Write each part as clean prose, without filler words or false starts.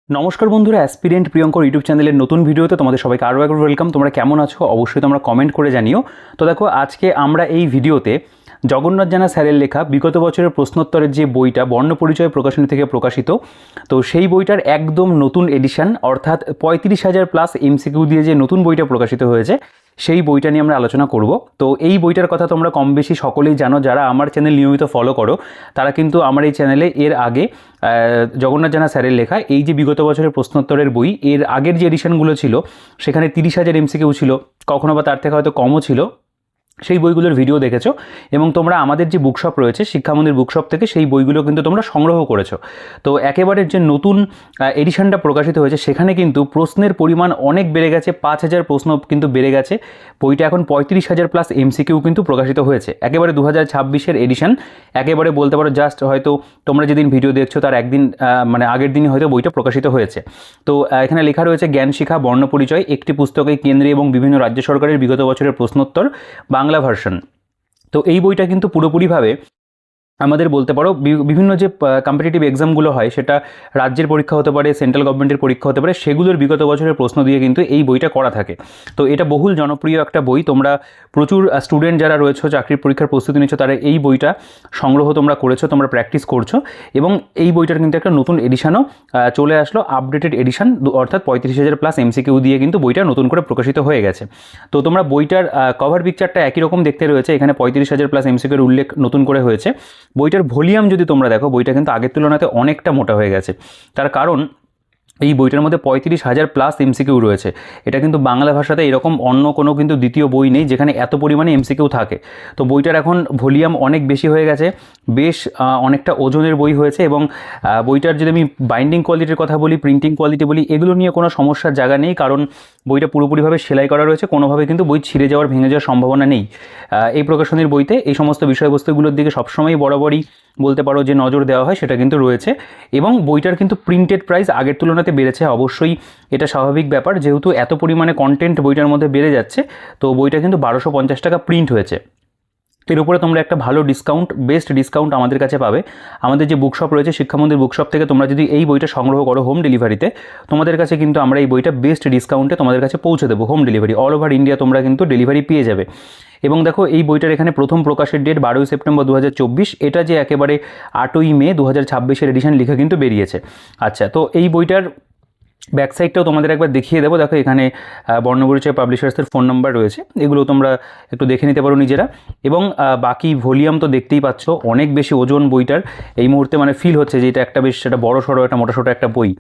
নমস্কার বন্ধুরা, aspirant Priyankar YouTube চ্যানেলের নতুন ভিডিওতে তোমাদের সবাইকে আরও একবার ওয়েলকাম। তোমরা কেমন আছো অবশ্যই তোমরা কমেন্ট করে জানিও। তো দেখো, আজকে আমরা এই ভিডিওতে জগন্নাথ জানা স্যারের লেখা বিগত বছরের প্রশ্নোত্তরের যে বইটা বর্ণপরিচয় প্রকাশনী থেকে প্রকাশিত, তো সেই বইটার একদম নতুন এডিশন, অর্থাৎ 35,000 প্লাস এমসিকিউ দিয়ে যে নতুন বইটা প্রকাশিত হয়েছে সেই বইটা নিয়ে আমরা আলোচনা করব। তো এই বইটার কথা তোমরা কম বেশি সকলেই জানো, যারা আমার চ্যানেল নিয়মিত ফলো করো তারা কিন্তু আমার এই চ্যানেলে এর আগে জগন্নাথ জানা স্যারের লেখা এই যে বিগত বছরের প্রশ্নোত্তরের বই, এর আগের যে এডিশনগুলো ছিল সেখানে 30,000 এমসিকিউ ছিল, কখনো বা তার থেকে হয়তো কমও ছিল, সেই বইগুলোর ভিডিও দেখেছো। এবং তোমরা আমাদের যে বুকশপ রয়েছে শিক্ষামন্দির বুকশপ থেকে সেই বইগুলো কিন্তু তোমরা সংগ্রহ করেছো। তো একেবারে যে নতুন এডিশনটা প্রকাশিত হয়েছে সেখানে কিন্তু প্রশ্নের পরিমাণ অনেক বেড়ে গেছে, 5,000 প্রশ্ন কিন্তু বেড়ে গেছে। বইটা এখন 35,000 প্লাস এমসিকিউ কিন্তু প্রকাশিত হয়েছে, একেবারে 2026-এর এডিশন। একেবারে বলতে পারো জাস্ট হয়তো তোমরা যেদিন ভিডিও দেখছো তার একদিন মানে আগের দিনই হয়তো বইটা প্রকাশিত হয়েছে। তো এখানে লেখা রয়েছে জ্ঞান শিখা বর্ণপরিচয়, একটি পুস্তকে কেন্দ্রীয় এবং বিভিন্ন রাজ্য সরকারের বিগত বছরের প্রশ্নোত্তর বাংলা ভার্সন। তো এই বইটা কিন্তু পুরোপুরিভাবে আমাদের বলতে পারো বিভিন্ন যে কম্পিটিটিভ এক্সামগুলো হয়, সেটা রাজ্যের পরীক্ষা হতে পারে, সেন্ট্রাল গভর্নমেন্টের পরীক্ষা হতে পারে, সেগুলোর বিগত বছরের প্রশ্ন দিয়ে কিন্তু এই বইটা করা থাকে। তো এটা বহুল জনপ্রিয় একটা বই। তোমরা প্রচুর স্টুডেন্ট যারা রয়েছে চাকরির পরীক্ষার প্রস্তুতি নিচ্ছ তারা এই বইটা সংগ্রহ তোমরা করেছো, তোমরা প্র্যাকটিস করছো। এবং এই বইটার কিন্তু একটা নতুন এডিশনও চলে আসলো, আপডেটেড এডিশন, অর্থাৎ 35,000 প্লাস এমসিকিউ দিয়ে কিন্তু বইটা নতুন করে প্রকাশিত হয়ে গেছে। তো তোমরা বইটার কভার পিকচারটা একই রকম দেখতে রয়েছে, এখানে 35,000 প্লাস এমসিকিউর উল্লেখ নতুন করে হয়েছে। বইটার ভলিউম যদি তোমরা দেখো, বইটা কিন্তু আগের তুলনাতে অনেকটা মোটা হয়ে গেছে। তার কারণ এই বইটার মধ্যে 35,000 প্লাস এমসিকিউ রয়েছে। এটা কিন্তু বাংলা ভাষাতে এরকম অন্য কোনো কিন্তু দ্বিতীয় বই নেই যেখানে এত পরিমাণে এমসিকিউ থাকে। তো বইটার এখন ভলিউম অনেক বেশি হয়ে গেছে, বেশ অনেকটা ওজনের বই হয়েছে। এবং বইটার যদি আমি বাইন্ডিং কোয়ালিটির কথা বলি, প্রিন্টিং কোয়ালিটি বলি, এগুলো নিয়ে কোনো সমস্যার জায়গা নেই, কারণ বইটা পুরোপুরিভাবে সেলাই করা রয়েছে, কোনোভাবে কিন্তু বই ছিঁড়ে যাওয়ার, ভেঙে যাওয়ার সম্ভাবনা নেই। এই প্রকাশনীর বইতে এই সমস্ত বিষয়বস্তুগুলোর দিকে সবসময় বরাবরই বলতে পারো যে নজর দেওয়া হয়, সেটা কিন্তু রয়েছে। এবং বইটার কিন্তু প্রিন্টেড প্রাইস আগের তুলনাতে বেড়েছে, অবশ্যই এটা স্বাভাবিক ব্যাপার, যেহেতু এত পরিমাণে কন্টেন্ট বইটার মধ্যে বেড়ে যাচ্ছে। তো বইটা কিন্তু 1250 টাকা প্রিন্ট হয়েছে। এর উপরে তোমরা একটা ভালো ডিসকাউন্ট, বেস্ট ডিসকাউন্ট আমাদের কাছে পাবে। আমাদের যে বুকশপ রয়েছে শিক্ষামন্দির বুকশপ থেকে তোমরা যদি এই বইটা সংগ্রহ করো হোম ডেলিভারিতে, তোমাদের কাছে কিন্তু আমরা এই বইটা বেস্ট ডিসকাউন্টে তোমাদের কাছে পৌঁছে দেবো। Home delivery, all over India তোমরা কিন্তু ডেলিভারি পেয়ে যাবে। এবং দেখো, এই বইটার এখানে প্রথম প্রকাশের ডেট 12ই সেপ্টেম্বর 2024, এটা যে একেবারে 8ই মে 2026-এর এডিশন লিখে কিন্তু বেরিয়েছে। আচ্ছা, তো এই বইটার ব্যাকসাইডটাও তোমাদের একবার দেখিয়ে দেবো। দেখো, এখানে বর্ণপরিচয় পাবলিশার্সের ফোন নাম্বার রয়েছে, এগুলো তোমরা একটু দেখে নিতে পারো নিজেরা। এবং বাকি ভলিউম তো দেখতেই পাচ্ছ, অনেক বেশি ওজন বইটার। এই মুহূর্তে মানে ফিল হচ্ছে যে এটা একটা বেশ সেটা বড় সড়ো একটা মোটাসোটা একটা বই।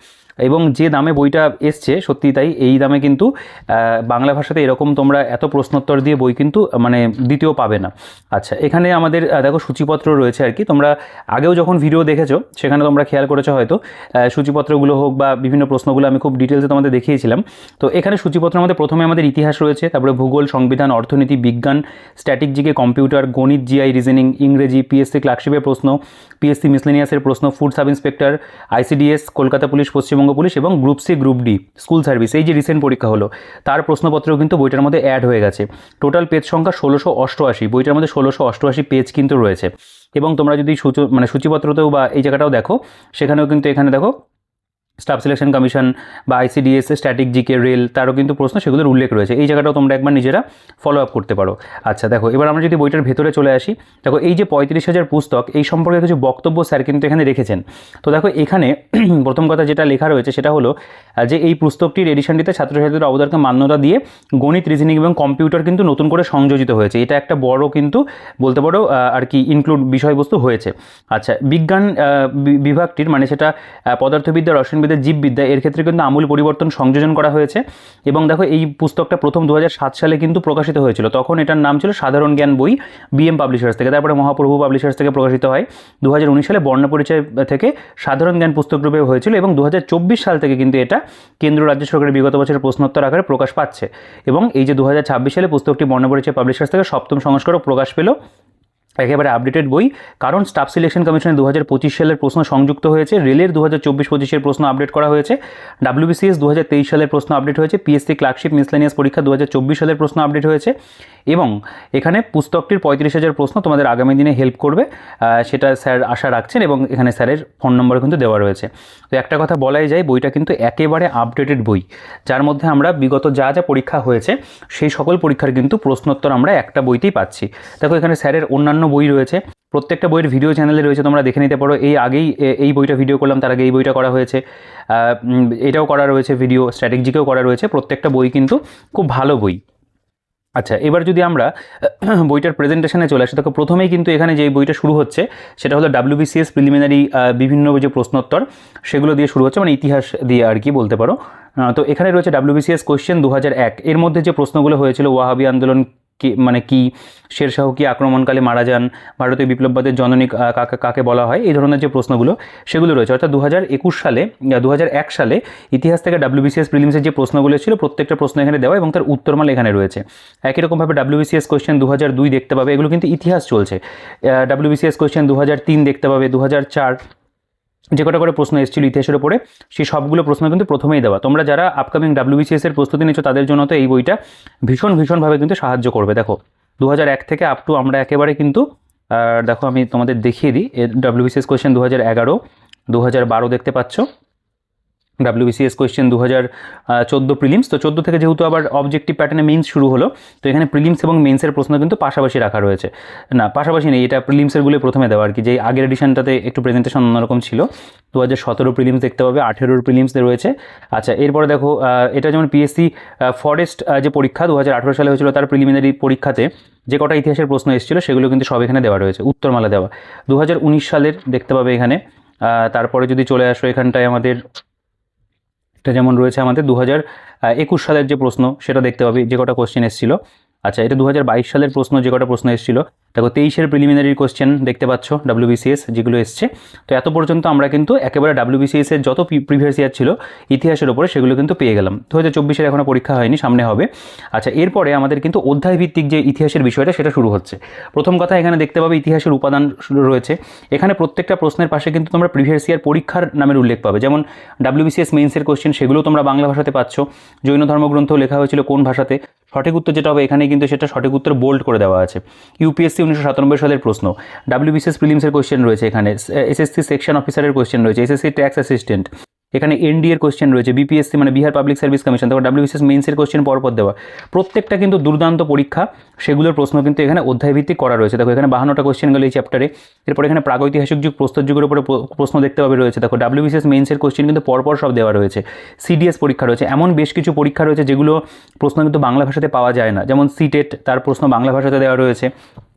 এবং যে দামে বইটা এসছে সত্যি তাই, এই দামে কিন্তু বাংলা ভাষাতে এরকম তোমরা এত প্রশ্নোত্তর দিয়ে বই কিন্তু মানে দ্বিতীয় পাবে না। আচ্ছা, এখানে আমাদের দেখো সূচিপত্র রয়েছে আর কি। তোমরা আগেও যখন ভিডিও দেখেছো সেখানে তোমরা খেয়াল করেছো হয়তো, সূচিপত্রগুলো হোক বা বিভিন্ন প্রশ্নগুলো আমি খুব ডিটেলসে তোমাদের দেখিয়েছিলাম। তো এখানে সূচিপত্রের মধ্যে প্রথমে আমাদের ইতিহাস রয়েছে, তারপরে ভূগোল, সংবিধান, অর্থনীতি, বিজ্ঞান, স্ট্যাটিক জিকে, কম্পিউটার, গণিত, জিআই, রিজনিং, ইংরেজি, পিএসসি ক্লার্কশিপের প্রশ্ন, পিএসসি মিসলেনিয়াসের প্রশ্ন, food sub inspector, ICDS, Kolkata police, Paschimbanga police এবং group C, group D, school service, এই যে রিসেন্ট পরীক্ষা হলো তার প্রশ্নপত্রও কিন্তু বইটার মধ্যে অ্যাড হয়ে গেছে। টোটাল পেজ সংখ্যা 1688, বইটার মধ্যে 1688 পেজ কিন্তু রয়েছে। এবং তোমরা যদি সূচিপত্রতেও বা এই জায়গাটাও দেখো, সেখানেও কিন্তু এখানে দেখো স্টাফ সিলেকশন কমিশন বা আইসিডিএস, স্ট্যাটিক জিকে, রেল, তারও কিন্তু প্রশ্ন সেগুলোর উল্লেখ রয়েছে। এই জায়গাটাও তোমরা একবার নিজেরা ফলো আপ করতে পারো। আচ্ছা দেখো, এবার আমরা যদি বইটার ভেতরে চলে আসি, দেখো এই যে 35,000 পুস্তক, এই সম্পর্কে কিছু বক্তব্য স্যার কিন্তু এখানে রেখেছেন। তো দেখো, এখানে প্রথম কথা যেটা লেখা রয়েছে সেটা হলো যে এই পুস্তকটির এডিশনটিতে ছাত্রছাত্রীদের অবদানকে মান্যতা দিয়ে গণিত, রিজনিং এবং কম্পিউটার কিন্তু নতুন করে সংযোজিত হয়েছে। এটা একটা বড় কিন্তু বলতে পারো আর কি ইনক্লুড বিষয়বস্তু হয়েছে। আচ্ছা, বিজ্ঞান বিভাগটির মানে সেটা পদার্থবিদ্যা, রসায়নবিদ্যা, জীববিদ্যা, এর ক্ষেত্রে কিন্তু আমূল পরিবর্তন সংযোজন করা হয়েছে। এবং দেখো, এই পুস্তকটা প্রথম 2007 সালে কিন্তু প্রকাশিত হয়েছিল, তখন এটার নাম ছিল সাধারণ জ্ঞান বই, বিএম পাবলিশার্স থেকে। তারপরে মহাপ্রভু পাবলিশার্স থেকে প্রকাশিত হয়। 2019 সালে বর্ণপরিচয় থেকে সাধারণ জ্ঞান পুস্তক রূপে হয়েছিল। এবং 2024 সাল থেকে কিন্তু এটা কেন্দ্র রাজ্য সরকারের বিগত বছরের প্রশ্নোত্তর আকারে প্রকাশ পাচ্ছে। এবং এই যে 2026 সালে পুস্তকটি বর্ণপরিচয় পাবলিশার্স থেকে সপ্তম সংস্করণ প্রকাশ পেল। একেবারে আপডেটেড বই, কারণ স্টাফ সিলেকশন কমিশনের 2025 সালের প্রশ্ন সংযুক্ত হয়েছে, রেলের 2024-25 প্রশ্ন আপডেট করা হয়েছে, WBCS 2023 সালের প্রশ্ন আপডেট হয়েছে, PSC ক্লার্কশিপ মিসলেনিয়াস পরীক্ষা 2024 সালের প্রশ্ন আপডেট হয়েছে, এবং এখানে পুস্তকটির 35,000 প্রশ্ন তোমাদের আগামী দিনে হেল্প করবে, সেটা স্যার আশা রাখছেন, এবং এখানে স্যারের ফোন নম্বর কিন্তু দেওয়া রয়েছে। তো একটা কথা বলাই যায়, বইটা কিন্তু একেবারে আপডেটেড বই, যার মধ্যে আমরা বিগত যা যা পরীক্ষা হয়েছে সেই সকল পরীক্ষার কিন্তু প্রশ্নোত্তর আমরা একটা বইতেই পাচ্ছি। দেখো এখানে স্যারের অন্যান্য বই রয়েছে, প্রত্যেকটা বইয়ের ভিডিও চ্যানেলে রয়েছে, তোমরা দেখে নিতে পারো। এই আগেই এই বইটা ভিডিও করলাম, তার আগে এই বইটা করা হয়েছে, এটাও করা রয়েছে ভিডিও, স্ট্র্যাটেজিকেও করা রয়েছে, প্রত্যেকটা বই কিন্তু খুব ভালো বই। আচ্ছা, এবার যদি আমরা বইটার প্রেজেন্টেশনে চলে আসি, দেখো প্রথমেই কিন্তু এখানে যে বইটা শুরু হচ্ছে সেটা হলো WBCS প্রিলিমিনারি বিভিন্ন যে প্রশ্নোত্তর সেগুলো দিয়ে শুরু হচ্ছে, মানে ইতিহাস দিয়ে আর কি বলতে পারো। তো এখানে রয়েছে WBCS কোয়েশ্চেন 2001, এর মধ্যে যে প্রশ্নগুলো হয়েছিল, ওয়াহাবি আন্দোলন কি মানে কি, শেরশাহ কি আক্রমণকালে মারা যান, ভারতীয় বিপ্লববাদের জননী কাকে কাকে বলা হয়, এই ধরনের যে প্রশ্নগুলো সেগুলো রয়েছে। অর্থাৎ 2001 সালে ইতিহাস থেকে WBCS প্রিলিমসের যে প্রশ্নগুলো ছিল প্রত্যেকটা প্রশ্ন এখানে দেওয়া এবং তার উত্তরমালা এখানে রয়েছে। একই রকমভাবে WBCS কোয়েশ্চেন 2002 দেখতে পাবে, এগুলো কিন্তু ইতিহাস চলছে। WBCS কোয়েশ্চেন 2003 দেখতে পাবে, 2004 যে কটা করে প্রশ্ন এসেছিল ইতিহাসের উপরে সেই সবগুলো প্রশ্ন কিন্তু প্রথমেই দেওয়া। তোমরা যারা আপকামিং WBCS এর প্রস্তুতি নিচ্ছ তাদের জন্য তো এই বইটা ভীষণভাবে কিন্তু সাহায্য করবে। দেখো 2001 থেকে আপ টু আমরা একেবারে কিন্তু দেখো আমি তোমাদের দেখিয়ে দিই, WBCS কোয়েশ্চেন 2011, 2012 দেখতে পাচ্ছ, WBCS কোয়েশ্চেন 2014 প্রিলিমস। তো 14 থেকে যেহেতু আবার অবজেক্টিভ প্যাটার্নে মেইনস শুরু হলো, তো এখানে প্রিলিমস এবং মেইনসের প্রশ্ন কিন্তু পাশাপাশি রাখা রয়েছে, না পাশাপাশি নেই, এটা প্রিলিমসেরগুলো প্রথমে দেওয়া আর কি, যে আগের এডিশনটাতে একটু প্রেজেন্টেশন অন্যরকম ছিল। 2017 প্রিলিমস দেখতে পাবে, 18 প্রিলিমস রয়েছে। আচ্ছা, এরপরে দেখো এটা যেমন PSC ফরেস্ট যে পরীক্ষা 2018 সালে হয়েছিল, তার প্রিলিমিনারি পরীক্ষাতে যে কটা ইতিহাসের প্রশ্ন এসেছিল সেগুলো কিন্তু সব এখানে দেওয়া রয়েছে, উত্তরমালা দেওয়া। 2019 সালের দেখতে পাবে এখানে। তারপরে যদি চলে আসো এখানটায় আমাদের এটা যেমন রয়েছে আমাদের 2021 সালের যে প্রশ্ন সেটা দেখতে পাবি, যে কটা কোশ্চেন এসেছিল। আচ্ছা, এটা 2022 সালের প্রশ্ন, যে কটা প্রশ্ন এসেছিল। দেখো 23-এর প্রিলিমিনারি কোশ্চেন দেখতে পাচ্ছ WBCS যেগুলো এসছে। তো এত পর্যন্ত আমরা কিন্তু একেবারে WBCS এর যত প্রিভিয়াস ইয়ার ছিল ইতিহাসের উপরে সেগুলো কিন্তু পেয়ে গেলাম। 2024-এর এখনও পরীক্ষা হয়নি, সামনে হবে। আচ্ছা, এরপরে আমাদের কিন্তু অধ্যায়ভিত্তিক যে ইতিহাসের বিষয়টা সেটা শুরু হচ্ছে। প্রথম কথা এখানে দেখতে পাবে ইতিহাসের উপাদান রয়েছে, এখানে প্রত্যেকটা প্রশ্নের পাশে কিন্তু তোমরা প্রিভিয়াস ইয়ার পরীক্ষার নামের উল্লেখ পাবে, যেমন WBCS মেইনসের কোশ্চেন সেগুলো তোমরা বাংলা ভাষাতে পাচ্ছ, জৈন ধর্মগ্রন্থ লেখা হয়েছিল কোন ভাষাতে, সঠিক উত্তর যেটা হবে এখানে কিন্তু সেটা সঠিক উত্তর বোল্ড করে দেওয়া আছে। UPSC 1997 সালের প্রশ্ন, WBCS প্রিলিমসের কোশ্চেন রয়েছে এখানে, SSC সেকশন অফিসারের কোশ্চেন রয়েছে, SSC ট্যাক্স অ্যাসিস্ট্যান্ট, এখানে ND এর কোশ্চেন রয়েছে, BPSC মানে বিহার পাবলিক সার্ভিস কমিশন, তারপর WBCS মেইনসের কোশ্চেন পরপর দেওয়া। প্রত্যেকটা কিন্তু দুর্দান্ত পরীক্ষা, সেগুলোর প্রশ্ন কিন্তু এখানে অধ্যায়ভিত্তিক করা রয়েছে। দেখো এখানে 52টা কোশ্চেন গেল এই চ্যাপ্টারে। এরপর এখানে প্রাগৈতিহাসিক যুগ, প্রস্তর যুগের উপরে প্রশ্ন দেখতে পাবে রয়েছে। দেখো WBCS মেইনসের কোশ্চেন কিন্তু পরপর সব দেওয়া রয়েছে। CDS পরীক্ষা রয়েছে, এমন বেশ কিছু পরীক্ষা রয়েছে যেগুলো প্রশ্ন কিন্তু বাংলা ভাষাতে পাওয়া যায় না, যেমন CTET, তার প্রশ্ন বাংলা ভাষাতে দেওয়া রয়েছে।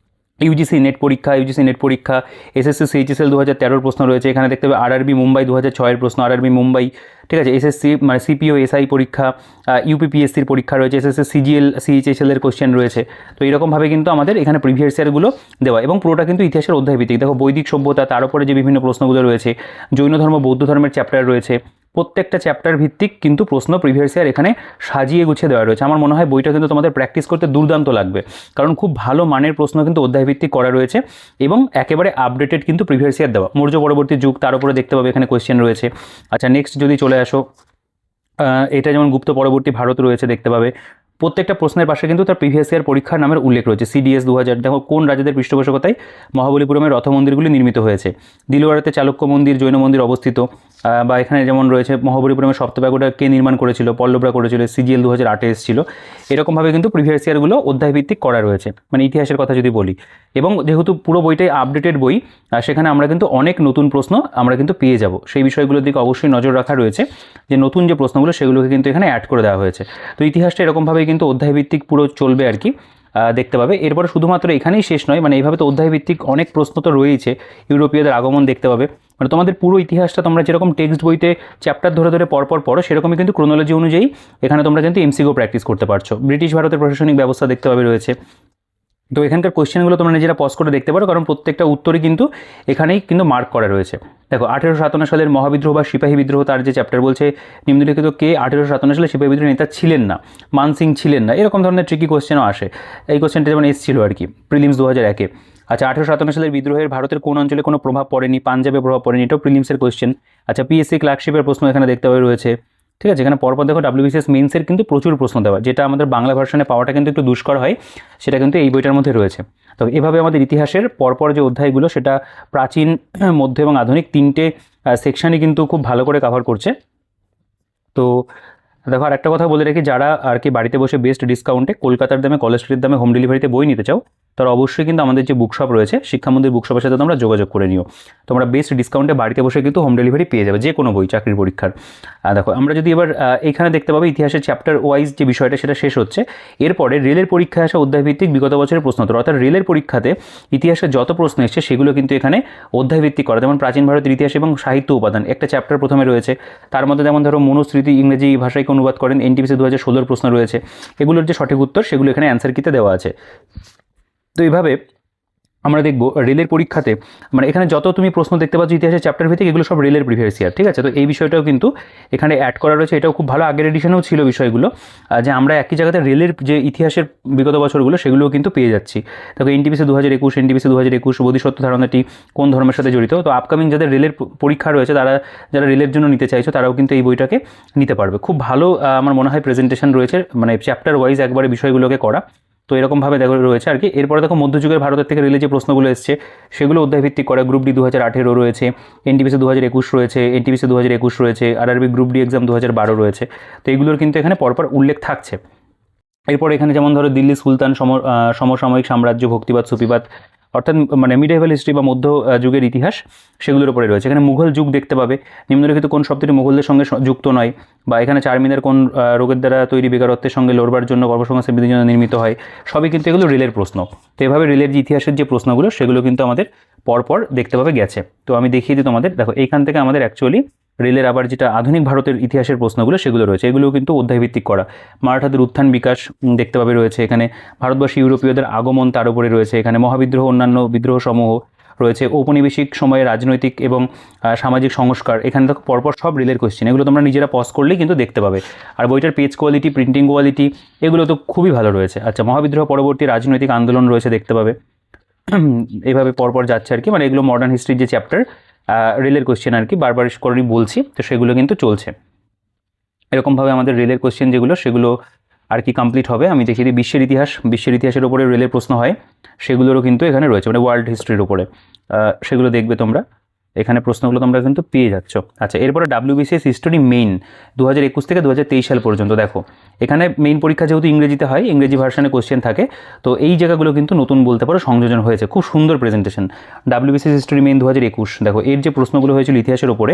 UGC নেট পরীক্ষা, SSC CHSL 2013 প্রশ্ন রয়েছে। এখানে দেখতে পাবে RRB মুম্বাই 2006 প্রশ্ন, RRB মুম্বাই, ঠিক আছে। SSC মানে CPO SI পরীক্ষা, UPPSCর পরীক্ষা রয়েছে, SSC CGL CHSL এর কোশ্চেন রয়েছে। তো এইরকমভাবে কিন্তু আমাদের এখানে প্রিভিয়াস ইয়ারগুলো দেওয়া, এবং পুরোটা কিন্তু ইতিহাসের অধ্যায়ভিত্তিক। দেখো বৈদিক সভ্যতা, তার উপরে যে বিভিন্ন প্রশ্নগুলো রয়েছে, জৈন ধর্ম বৌদ্ধ ধর্মের চ্যাপ্টার রয়েছে, প্রত্যেকটা চ্যাপ্টার ভিত্তিক কিন্তু প্রশ্ন প্রিভিয়াস ইয়ার এখানে সাজিয়ে গুছিয়ে দেওয়া রয়েছে। আমার মনে হয় বইটা কিন্তু তোমাদের প্র্যাকটিস করতে দুর্দান্ত লাগবে, কারণ খুব ভালো মানের প্রশ্ন কিন্তু অধ্যায়ভিত্তিক করা রয়েছে এবং একেবারে আপডেটেড কিন্তু প্রিভিয়াস ইয়ার দেওয়া। মৌর্য পরবর্তী যুগ, তার উপরে দেখতে পাবে এখানে কোয়েশ্চেন রয়েছে। আচ্ছা, নেক্সট যদি চলে আসো, এটা যেমন গুপ্ত পরবর্তী ভারত রয়েছে, দেখতে পাবে প্রত্যেকটা প্রশ্নের পাশে কিন্তু তার প্রিভিয়াস ইয়ার পরীক্ষার নামের উল্লেখ রয়েছে। CDS 2000, দেখো কোন রাজাদের পৃষ্ঠপোষকতায় মহাবলীপুরমের রথ মন্দিরগুলি নির্মিত হয়েছে, দিলওয়াড়াতে চালুক্য মন্দির, জৈন মন্দির অবস্থিত, বা এখানে যেমন রয়েছে মহাবলীপুরমের সপ্তব্যাগটা কে নির্মাণ করেছিল, পল্লবরা করেছিল, CGL 2008 এসেছিল। এরকমভাবে কিন্তু প্রিভিয়াস ইয়ারগুলো অধ্যায়ভিত্তিক করা রয়েছে, মানে ইতিহাসের কথা যদি বলি। এবং যেহেতু পুরো বইটাই আপডেটেড বই, সেখানে আমরা কিন্তু অনেক নতুন প্রশ্ন আমরা কিন্তু পেয়ে যাব, সেই বিষয়গুলোর দিকে অবশ্যই নজর রাখা রয়েছে, যে নতুন যে প্রশ্নগুলো সেগুলোকে কিন্তু এখানে অ্যাড করে দেওয়া হয়েছে। তো ইতিহাসটা এরকমভাবেই কিন্তু অধ্যায়ভিত্তিক পুরো চলবে আর কি, দেখতে পাবে। এরপরে শুধুমাত্র এখানেই শেষ নয়, মানে এইভাবে তো অধ্যায়ভিত্তিক অনেক প্রশ্ন তো রয়েছে। ইউরোপীয়দের আগমন দেখতে পাবে, মানে তোমাদের পুরো ইতিহাসটা তোমরা যেরকম টেক্সট বইতে চ্যাপ্টার ধরে ধরে পরপর পড়ো, সেরকমই কিন্তু ক্রোনোলজি অনুযায়ী এখানে তোমরা কিন্তু MCQ প্র্যাকটিস করতে পারছো। ব্রিটিশ ভারতের প্রশাসনিক ব্যবস্থা দেখতে পাবে রয়েছে। তো এখানকার কোশ্চেনগুলো তোমরা নিজেরা পজ করে দেখতে পারো, কারণ প্রত্যেকটা উত্তরই কিন্তু এখানেই কিন্তু মার্ক করা রয়েছে। দেখো 1857 সালের মহাবিদ্রোহ বা সিপাহী বিদ্রোহ, তার যে চ্যাপ্টার বলছে নিম্নলিখিত কে 1857 সালে সিপাহী বিদ্রোহ নেতা ছিলেন না, মান সিং ছিলেন না, এরকম ধরনের ট্রিকি কোশ্চেনও আসে। এই কোশ্চেনটা যেমন এসেছিল আর কি প্রিলিমস 2001-এ। আচ্ছা, 1857 সালের বিদ্রোহের ভারতের কোন অঞ্চলে কোনো প্রভাব পড়েনি? পাঞ্জাবে প্রভাব পড়েনি, এটাও প্রিলিমসের কোয়েশ্চেন। আচ্ছা, পিএসসি ক্লার্কশিপের প্রশ্ন এখানে দেখতে পাবে রয়েছে। ঠিক আছে, এখানে পরপর দেখো ডাব্লিউবিসিএস মেন্সের কিন্তু প্রচুর প্রশ্ন দেওয়া, যেটা আমাদের বাংলা ভার্সনে পাওয়াটা কিন্তু একটু দুষ্কর হয়, সেটা কিন্তু এই বইটার মধ্যে রয়েছে। তো এভাবে আমাদের ইতিহাসের পরপর যে অধ্যায়গুলো, সেটা প্রাচীন, মধ্য এবং আধুনিক তিনটে সেকশনই কিন্তু খুব ভালো করে কভার করছে। তো দেখো, আর একটা কথা বলে রাখি, যারা আর কি বাড়িতে বসে বেস্ট ডিসকাউন্টে কলকাতার দামে, কলেজ স্ট্রিটের দামে হোম ডেলিভারিতে বই নিতে চাও, তারা অবশ্যই কিন্তু আমাদের যে বুকশপ রয়েছে, শিক্ষামন্দির বুকশপের সাথে তোমরা যোগাযোগ করে নিও। তোমরা বেস্ট ডিসকাউন্টে বাড়িতে বসে কিন্তু হোম ডেলিভারি পেয়ে যাবে, যে কোনো বই চাকরির পরীক্ষার। দেখো, আমরা যদি এবার এখানে দেখতে পাবো ইতিহাসের চ্যাপ্টার ওয়াইজ যে বিষয়টা, সেটা শেষ হচ্ছে। এরপরে রেলের পরীক্ষায় আসা অধ্যায়ভিত্তিক বিগত বছরের প্রশ্নোত্তর, অর্থাৎ রেলের পরীক্ষাতে ইতিহাসের যত প্রশ্ন এসছে সেগুলো কিন্তু এখানে অধ্যায়ভিত্তিক করা। যেমন প্রাচীন ভারতের ইতিহাস এবং সাহিত্য উপাদান একটা চ্যাপ্টার প্রথমে রয়েছে, তার মধ্যে যেমন ধরো মনুস্মৃতি ইংরেজি ভাষায় অনুবাদ করেন, এনটিপিসি 2016 প্রশ্ন রয়েছে, এগুলোর যে সঠিক উত্তর সেগুলো এখানে অ্যান্সার কিতে দেওয়া আছে। তো এইভাবে আমরা দেখব রেলের পরীক্ষাতে, মানে এখানে যত তুমি প্রশ্ন দেখতে পাচ্ছ ইতিহাসের চ্যাপ্টার ভিত্তিক, এগুলো সব রেলের প্রিভিয়াস ইয়ার। ঠিক আছে, তো এই বিষয়টাও কিন্তু এখানে অ্যাড করা রয়েছে। এটাও খুব ভালো, আগের এডিশনেও ছিল বিষয়গুলো, যে আমরা একই জায়গাতে রেলের যে ইতিহাসের বিগত বছরগুলো সেগুলোও কিন্তু পেয়ে যাচ্ছি। দেখো, এনটিপিসি 2021, এনটিপিসি 2021 বোধিসত্ত্ব ধারণাটি কোন ধর্মের সাথে জড়িত। তো আপকামিং যাদের রেলের পরীক্ষা রয়েছে, তারা যারা রেলের জন্য নিতে চাইছো, তারাও কিন্তু এই বইটাকে নিতে পারবে। খুব ভালো আমার মনে হয় প্রেজেন্টেশন রয়েছে, মানে চ্যাপ্টার ওয়াইজ একবারে বিষয়গুলোকে করা। তো এরকমভাবে দেখো রয়েছে আর কি। এরপরে দেখো, মধ্যযুগের ভারতের থেকে রেলে যে প্রশ্নগুলো এসছে সেগুলো অধ্যায়ভিত্তিক করে। গ্রুপ ডি 2018 রয়েছে, এনটিপিসি 2021 রয়েছে, এনটিপিসি 2021 রয়েছে, আরআরবি গ্রুপ ডি এক্সাম 2012 রয়েছে। তো এগুলোর কিন্তু এখানে পরপর উল্লেখ থাকছে। এরপর এখানে যেমন ধরো দিল্লি সুলতান, সমসাময়িক সাম্রাজ্য, ভক্তিবাদ, সুফিবাদ, অর্থাৎ মানে মিডিয়েভাল হিস্ট্রি বা মধ্য যুগের ইতিহাস, সেগুলোর উপরে রয়েছে। এখানে মুঘল যুগ দেখতে পাবে, নিম্নলিখিত কোন শব্দটি মুঘলদের সঙ্গে যুক্ত নয়, বা এখানে চারমিনার কোন রোগের দ্বারা তৈরি বেকারত্বের সঙ্গে লড়বার জন্য, কর্মসংস্থান বৃদ্ধির জন্য নির্মিত হয়। সবই কিন্তু এগুলো রেলের প্রশ্ন। তো এভাবে রেলের যে ইতিহাসের যে প্রশ্নগুলো সেগুলো কিন্তু আমাদের পরপর দেখতে পাবে গেছে। তো আমি দেখিয়ে দিই তোমাদের। দেখো, এইখান থেকে আমাদের অ্যাকচুয়ালি রেলের আবার যেটা আধুনিক ভারতের ইতিহাসের প্রশ্নগুলো সেগুলো রয়েছে, এগুলোও কিন্তু অধ্যায়ভিত্তিক করা। মারাঠাদের উত্থান বিকাশ দেখতে পাবে রয়েছে এখানে, ভারতবর্ষে ইউরোপীয়দের আগমন তার উপরে রয়েছে এখানে, মহাবিদ্রোহ, অন্যান্য বিদ্রোহ সমূহ রয়েছে, ঔপনিবেশিক সময়ে রাজনৈতিক এবং সামাজিক সংস্কার। এখানে দেখো পরপর সব রেলের কোয়েশ্চেন, এগুলো তোমরা নিজেরা পজ করলেই কিন্তু দেখতে পাবে। আর বইটার পেজ কোয়ালিটি, প্রিন্টিং কোয়ালিটি, এগুলো তো খুবই ভালো রয়েছে। আচ্ছা, মহাবিদ্রোহ পরবর্তী রাজনৈতিক আন্দোলন রয়েছে দেখতে পাবে। এইভাবে পরপর যাচ্ছে আর কি, মানে এগুলো মডার্ন হিস্ট্রির যে চ্যাপ্টার রেলের কোয়েশ্চেন আর কি, বারবার করেই বলছি, তো সেগুলো কিন্তু চলছে। এরকমভাবে আমাদের রেলের কোয়েশ্চেন যেগুলো সেগুলো আর কি কমপ্লিট হবে। আমি দেখিয়ে দিই বিশ্বের ইতিহাস, বিশ্বের ইতিহাসের উপরে রেলের প্রশ্ন হয়, সেগুলোরও কিন্তু এখানে রয়েছে, মানে ওয়ার্ল্ড হিস্ট্রির উপরে সেগুলো দেখবে তোমরা। এখানে প্রশ্নগুলো তোমরা কিন্তু পেয়ে যাচ্ছ। আচ্ছা, এরপরে ডাব্লিউবিসিএস হিস্টোরি মেইন 2021 থেকে 2023 সাল পর্যন্ত। দেখো, এখানে মেইন পরীক্ষা যেহেতু ইংরেজিতে হয়, ইংরেজি ভার্সানে কোশ্চেন থাকে, তো এই জায়গাগুলো কিন্তু নতুন বলতে পারো সংযোজন হয়েছে। খুব সুন্দর প্রেজেন্টেশন। ডাব্লিউবিসিএস হিস্টোরি মেইন 2021, দেখো এর যে প্রশ্নগুলো হয়েছিল ইতিহাসের উপরে,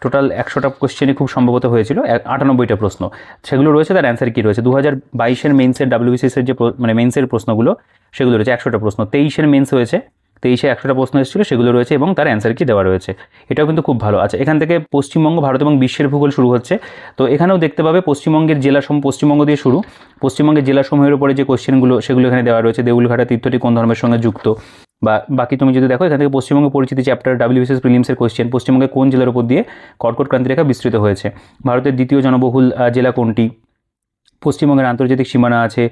টোটাল 100টা কোশ্চেনই খুব সম্ভবত হয়েছিল, 98টা প্রশ্ন সেগুলো রয়েছে। তার অ্যান্সার কী রয়েছে? 2022-এর মেন্সের ডাব্লিউবিসিএসের যে মানে মেন্সের প্রশ্নগুলো সেগুলো রয়েছে 100টা প্রশ্ন। 23-এর মেন্স হয়েছে, 23-এ 100টা প্রশ্ন এসেছিলো, সেগুলো রয়েছে এবং তার অ্যান্সার কি দেওয়া রয়েছে। এটাও কিন্তু খুব ভালো। আচ্ছা, এখান থেকে পশ্চিমবঙ্গ, ভারত এবং বিশ্বের ভূগোল শুরু হচ্ছে। তো এখানেও দেখতে পাবে পশ্চিমবঙ্গের জেলাসমূহ, পশ্চিমবঙ্গ দিয়ে শুরু, পশ্চিমবঙ্গের জেলাসমূহের উপরে যে কোশ্চেনগুলো সেগুলো এখানে দেওয়া রয়েছে। দেউলঘাটা তীর্থটি কোন ধর্মের সঙ্গে যুক্ত, বা বাকি তুমি যদি দেখো এখান থেকে পশ্চিমবঙ্গ পরিচিতি চ্যাপ্টার, ডাব্লিউবিসিএস প্রিলিমসের কোশ্চেন, পশ্চিমবঙ্গে কোন জেলার উপর দিয়ে কর্কট ক্রান্তিরেখা বিস্তৃত হয়েছে, ভারতের দ্বিতীয় জনবহুল জেলা কোনটি, পশ্চিমবঙ্গের আন্তর্জাতিক সীমানা আছে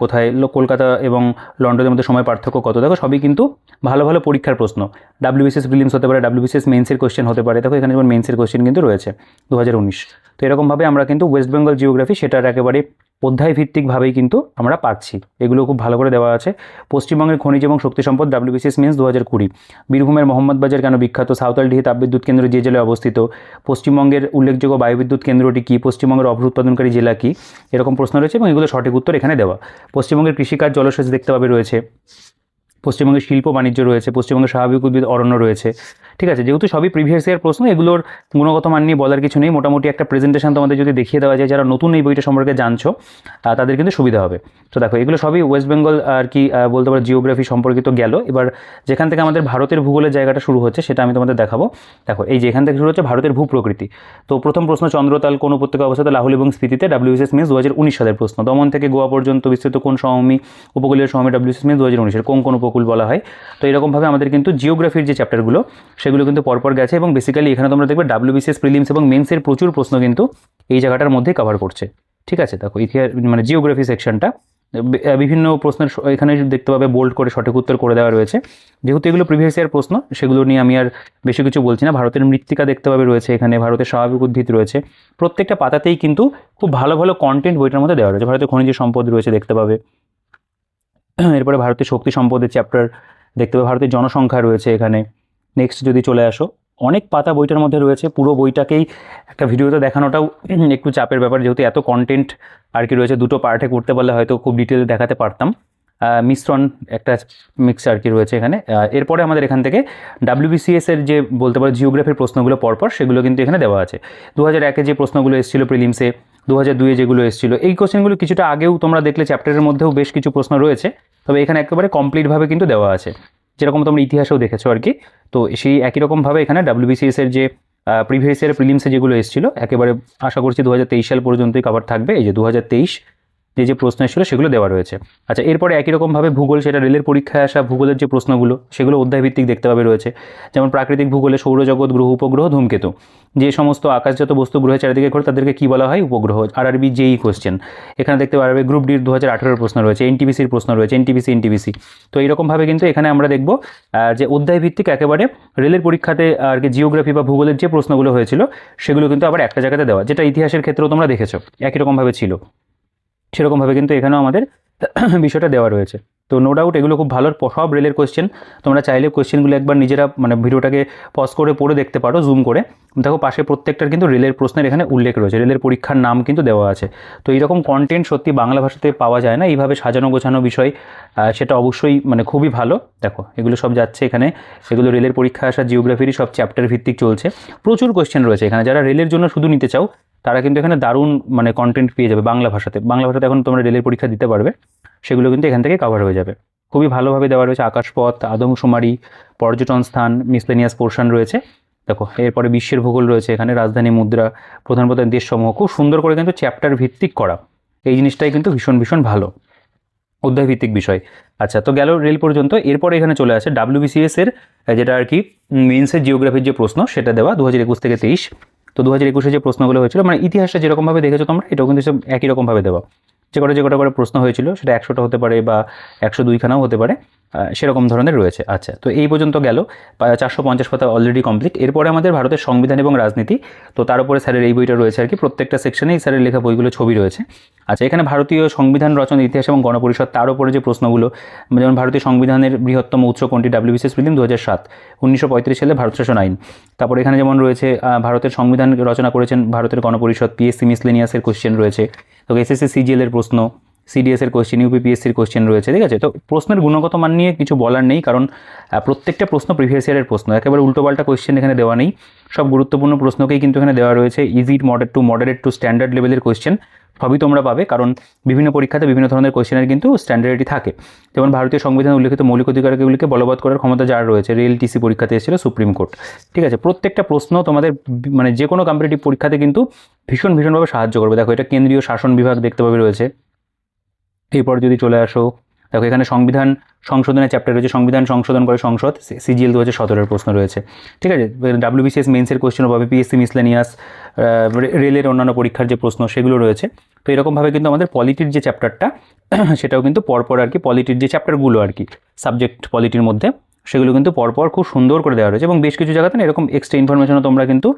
কোথায়, কলকাতা এবং লন্ডনের মধ্যে সময় পার্থক্য কত। দেখো, সবই কিন্তু ভালো ভালো পরীক্ষার প্রশ্ন। ডাব্লিউবিসিএস প্রিলিমস হতে পারে, ডাব্লিউবিসিএস মেন্সের কোশ্চেন হতে পারে। দেখো, এখানে যেমন মেন্সের কোশ্চেন কিন্তু রয়েছে 2019। তো এরকমভাবে আমরা কিন্তু ওয়েস্ট বেঙ্গল জিওগ্রাফি সেটার একেবারে অধ্যায় ভিত্তিকভাবেই কিন্তু আমরা পাচ্ছি। এগুলো খুব ভালো করে দেওয়া আছে। পশ্চিমবঙ্গের খনিজ এবং শক্তি সম্পদ, ডাব্লিউবিসিএস মেন্স 2020। বীরভূমের মোহাম্মদবাজার কেন বিখ্যাত, সাঁওতালডিহি তাপবিদ্যুৎ কেন্দ্র যে জেলায় অবস্থিত, পশ্চিমবঙ্গের উল্লেখযোগ্য বায়ুবিদ্যুৎ কেন্দ্রটি কী, পশ্চিমবঙ্গের অভ্র উৎপাদনকারী জেলা কী, এরকম প্রশ্ন রয়েছে এবং এগুলো সঠিক উত্তর এখানে দেওয়া। পশ্চিমবঙ্গের কৃষিকাজ, জলসেচ দেখতে পাবে রয়েছে, পশ্চিমবঙ্গের শিল্প বাণিজ্য রয়েছে, পশ্চিমবঙ্গের স্বাভাবিক উদ্ভিদ অরণ্য রয়েছে। ঠিক আছে, যেহেতু সবই প্রিভিয়াস ইয়ার প্রশ্ন, এগুলোর গুণগত মান নিয়ে বলার কিছু নেই। মোটামুটি একটা প্রেজেন্টেশন তোমাদের যদি দেখিয়ে দেওয়া যায়, যারা নতুন এই বইটা সম্পর্কে জানছো তাদের কিন্তু সুবিধা হবে। তো দেখো, এগুলো সবই ওয়েস্ট বেঙ্গল আর কি বলতে পারো জিওগ্রাফি সম্পর্কিত গেল। এবার যেখান থেকে আমাদের ভারতের ভূগোলের জায়গাটা শুরু হচ্ছে সেটা আমি তোমাদের দেখাবো। দেখো, এই যে এখান থেকে শুরু হচ্ছে ভারতের ভূপ্রকৃতি। তো প্রথম প্রশ্ন, চন্দ্রতাল কোন উপত্যকা অবস্থিত, লাহুল এবং স্পিতিতে, ডাব্লিউবিসিএস মেন্স 2019 সালের প্রশ্ন। দমন থেকে গোয়া পর্যন্ত বিস্তৃত কোন সমভূমি, উপকূলীয় সমভূমি, ডাব্লিউবিসিএস মেন্স 2019-এর কোন কোন উপকূল বলা হয়। তো এরকমভাবে আমাদের কিন্তু জিওগ্রাফির যে চ্যাপ্টারগুলো সেগুলো কিন্তু পরপর গেছে, এবং বেসিক্যালি এখানে তোমরা দেখবে ডাব্লিউবিসিএস প্রিলিমস এবং মেন্সের প্রচুর প্রশ্ন কিন্তু এই জায়গাটার মধ্যেই কভার করছে। ঠিক আছে, দেখো ইতিহাস মানে জিওগ্রাফি সেকশনটা বিভিন্ন প্রশ্নের এখানে দেখতে পাবে বোল্ড করে সঠিক উত্তর করে দেওয়া রয়েছে। যেহেতু এগুলো প্রিভিয়াস ইয়ার প্রশ্ন, সেগুলো নিয়ে আমি আর বেশি কিছু বলছি না। ভারতের মৃত্তিকা দেখতে পাবে রয়েছে এখানে, ভারতের স্বাভাবিক উদ্ভিদ রয়েছে, প্রত্যেকটা পাতাতেই কিন্তু খুব ভালো ভালো কন্টেন্ট বইটার মধ্যে দেওয়া রয়েছে। ভারতের খনিজ সম্পদ রয়েছে দেখতে পাবে, এরপরে ভারতের শক্তি সম্পদের চ্যাপ্টার দেখতে পাবে, ভারতের জনসংখ্যা রয়েছে এখানে। নেক্সট যদি চলে আসো, অনেক পাতা বইটার মধ্যে রয়েছে, পুরো বইটাকেই একটা ভিডিওতে দেখানোটাও একটু চাপের ব্যাপার, যেহেতু এত কন্টেন্ট আর কি রয়েছে। দুটো পার্টে করতে পারলে হয়তো খুব ডিটেলে দেখাতে পারতাম। মিশ্রণ একটা মিক্স আর কি রয়েছে এখানে। এরপরে আমাদের এখান থেকে WBCS এর যে বলতে পারো জিওগ্রাফির প্রশ্নগুলো পরপর, সেগুলো কিন্তু এখানে দেওয়া আছে। 2001-এ যে প্রশ্নগুলো এসেছিলো প্রিলিমসে, 2002-এ যেগুলো এসেছিলো, এই কোশ্চেনগুলো কিছুটা আগেও তোমরা দেখলে চ্যাপ্টারের মধ্যেও বেশ কিছু প্রশ্ন রয়েছে, তবে এখানে একেবারে কমপ্লিটভাবে কিন্তু দেওয়া আছে, যেরকম তোমরা ইতিহাসেও দেখেছো আর কি। তো সেই একই রকমভাবে এখানে WBCS এর যে প্রিভিয়াস ইয়ার প্রিলিমসে যেগুলো এসেছিলো, একেবারে আশা করছি 2023 সাল পর্যন্তই কভার থাকবে। এই যে 2023 যে প্রশ্ন এসেছিলো সেগুলো দেওয়া রয়েছে। আচ্ছা, এরপরে একই রকমভাবে ভূগোল, সেটা রেলের পরীক্ষায় আসা ভূগোলের যে প্রশ্নগুলো, সেগুলো অধ্যায়ভিত্তিক দেখতে পাবে রয়েছে। যেমন প্রাকৃতিক ভূগোলে সৌরজগৎ, গ্রহ উপগ্রহ, ধূমকেতু, যে সমস্ত আকাশজাত বস্তু গ্রহের চারিদিকে ঘোরে তাদেরকে কী বলা হয়? উপগ্রহ। আরআরবি যেই কোশ্চেন এখানে দেখতে পারবে। গ্রুপ ডির 2018-এর প্রশ্ন রয়েছে, এনটিপিসির প্রশ্ন রয়েছে, এনটিপিসি। তো এইরকমভাবে কিন্তু এখানে আমরা দেখব যে অধ্যায়ভিত্তিক একেবারে রেলের পরীক্ষাতে আর কি জিওগ্রাফি বা ভূগোলের যে প্রশ্নগুলো হয়েছিল, সেগুলো কিন্তু আবার একটা জায়গাতে দেওয়া, যেটা ইতিহাসের ক্ষেত্রেও তোমরা দেখেছো একই রকমভাবে ছিল, সেরকমভাবে কিন্তু এখানেও আমাদের বিষয়টা দেওয়া রয়েছে। তো নো ডাউট এগুলো খুব ভালো সব রেলের কোশ্চেন। তোমরা চাইলে কোশ্চেনগুলো একবার নিজেরা মানে ভিডিওটাকে পজ করে পড়ে দেখতে পারো, জুম করে দেখো পাশে প্রত্যেকটার কিন্তু রেলের প্রশ্নের এখানে উল্লেখ রয়েছে, রেলের পরীক্ষার নাম কিন্তু দেওয়া আছে। তো এইরকম কন্টেন্ট সত্যি বাংলা ভাষাতে পাওয়া যায় না, এইভাবে সাজানো গোছানো বিষয়, সেটা অবশ্যই মানে খুবই ভালো। দেখো এগুলো সব যাচ্ছে এখানে, এগুলো রেলের পরীক্ষা আসা জিওগ্রাফিরই সব চ্যাপ্টার ভিত্তিক চলছে, প্রচুর কোশ্চেন রয়েছে এখানে। যারা রেলের জন্য শুধু নিতে চাও তারা কিন্তু এখানে দারুণ মানে কন্টেন্ট পেয়ে যাবে বাংলা ভাষাতে। বাংলা ভাষাতে এখন তোমরা রেলের পরীক্ষা দিতে পারবে, সেগুলো কিন্তু এখান থেকে কভার হয়ে যাবে। খুবই ভালোভাবে দেওয়া রয়েছে। আকাশপথ, আদমশুমারি, পর্যটন স্থান, মিসলেনিয়াস পোর্শন রয়েছে। দেখো এরপরে বিশ্বের ভূগোল রয়েছে এখানে, রাজধানী, মুদ্রা, প্রধান প্রধান দেশসমূহ, খুব সুন্দর করে কিন্তু চ্যাপ্টার ভিত্তিক করা। এই জিনিসটাই কিন্তু ভীষণ ভীষণ ভালো, অধ্যায়ভিত্তিক বিষয়। আচ্ছা, তো গেল রেল পর্যন্ত। এরপরে এখানে চলে আসে WBCS এর যেটা আর কি মেন্সের জিওগ্রাফির যে প্রশ্ন, সেটা দেওয়া 2021 থেকে 23। তো 2021-এ যে প্রশ্নগুলো হয়েছিল, মানে ইতিহাসটা যেরকমভাবে দেখেছো তোমরা, এটাও কিন্তু সব একই রকমভাবে দেওয়া। যে কটা করে প্রশ্ন হয়েছিল, সেটা 100টা হতে পারে বা 102খানাও হতে পারে, সেরকম ধরনের রয়েছে। আচ্ছা, তো এই পর্যন্ত গেল, 450 পাতা অলরেডি কমপ্লিট। এরপরে আমাদের ভারতের সংবিধান এবং রাজনীতি, তো তার উপরে স্যারের এই বইটা রয়েছে আর কি, প্রত্যেকটা সেকশনেই স্যারের লেখা বইগুলো ছবি রয়েছে। আচ্ছা, এখানে ভারতীয় সংবিধান রচনা, ইতিহাস এবং গণপরিষদ, তার উপরে যে প্রশ্নগুলো, যেমন ভারতীয় সংবিধানের বৃহত্তম উৎস কোনটি? WBCS প্রিলিম 2007, 1935 সালে ভারত শাসন আইন। তারপর এখানে যেমন রয়েছে ভারতের সংবিধান রচনা করেছেন ভারতের গণপরিষদ, PSC মিসলেনিয়াসের কোশ্চেন রয়েছে। তো SSC CGL এর প্রশ্ন, CDS এর কোশ্চেন, UPPSCর কোশ্চেন রয়েছে, ঠিক আছে। তো প্রশ্নের গুণগত মান নিয়ে কিছু বলার নেই, কারণ প্রত্যেকটা প্রশ্ন প্রিভিয়াস ইয়ারের প্রশ্ন, একেবারে উল্টোপাল্টা কোশ্চেন এখানে দেওয়া নেই। সব গুরুত্বপূর্ণ প্রশ্নকেই কিন্তু এখানে দেওয়া রয়েছে। ইজি, মডারেট টু স্ট্যান্ডার্ড লেভেলের কোশ্চেন সবই তোমরা পাবে, কারণ বিভিন্ন পরীক্ষাতে বিভিন্ন ধরনের কোশ্চেনের কিন্তু স্ট্যান্ডার্ডই থাকে। যেমন ভারতীয় সংবিধানে উল্লেখিত মৌলিক অধিকারগুলিকে বলবৎ করার ক্ষমতা যার রয়েছে, রেল TC পরীক্ষাতে এসেছিল সুপ্রিম কোর্ট, ঠিক আছে। প্রত্যেকটা প্রশ্ন তোমাদের মানে যে কোনো কম্পিটিটিভ পরীক্ষাতে কিন্তু ভীষণভাবে সাহায্য করবে। দেখো এটা কেন্দ্রীয় শাসন বিভাগ দেখতে পাবে রয়েছে। এরপর যদি চলে আসো, দেখো এখানে সংবিধান সংশোধনের চ্যাপ্টার রয়েছে, সংবিধান সংশোধন করে সংসদ, CGL 2017-এর প্রশ্ন রয়েছে, ঠিক আছে। WBCS মেন্সের কোশ্চেনও পাবে, PSC মিসলেনিয়াস, রেলের অন্যান্য পরীক্ষার যে প্রশ্ন সেগুলো রয়েছে। তো এরকমভাবে কিন্তু আমাদের পলিটির যে চ্যাপ্টারটা সেটাও কিন্তু পরপর আর কি, পলিটির যে চ্যাপ্টারগুলো আর কি সাবজেক্ট পলিটির মধ্যে, সেগুলো কিন্তু পরপর খুব সুন্দর করে দেওয়া রয়েছে, এবং বেশ কিছু জায়গাতে না এরকম এক্সট্রা ইনফরমেশনও তোমরা কিন্তু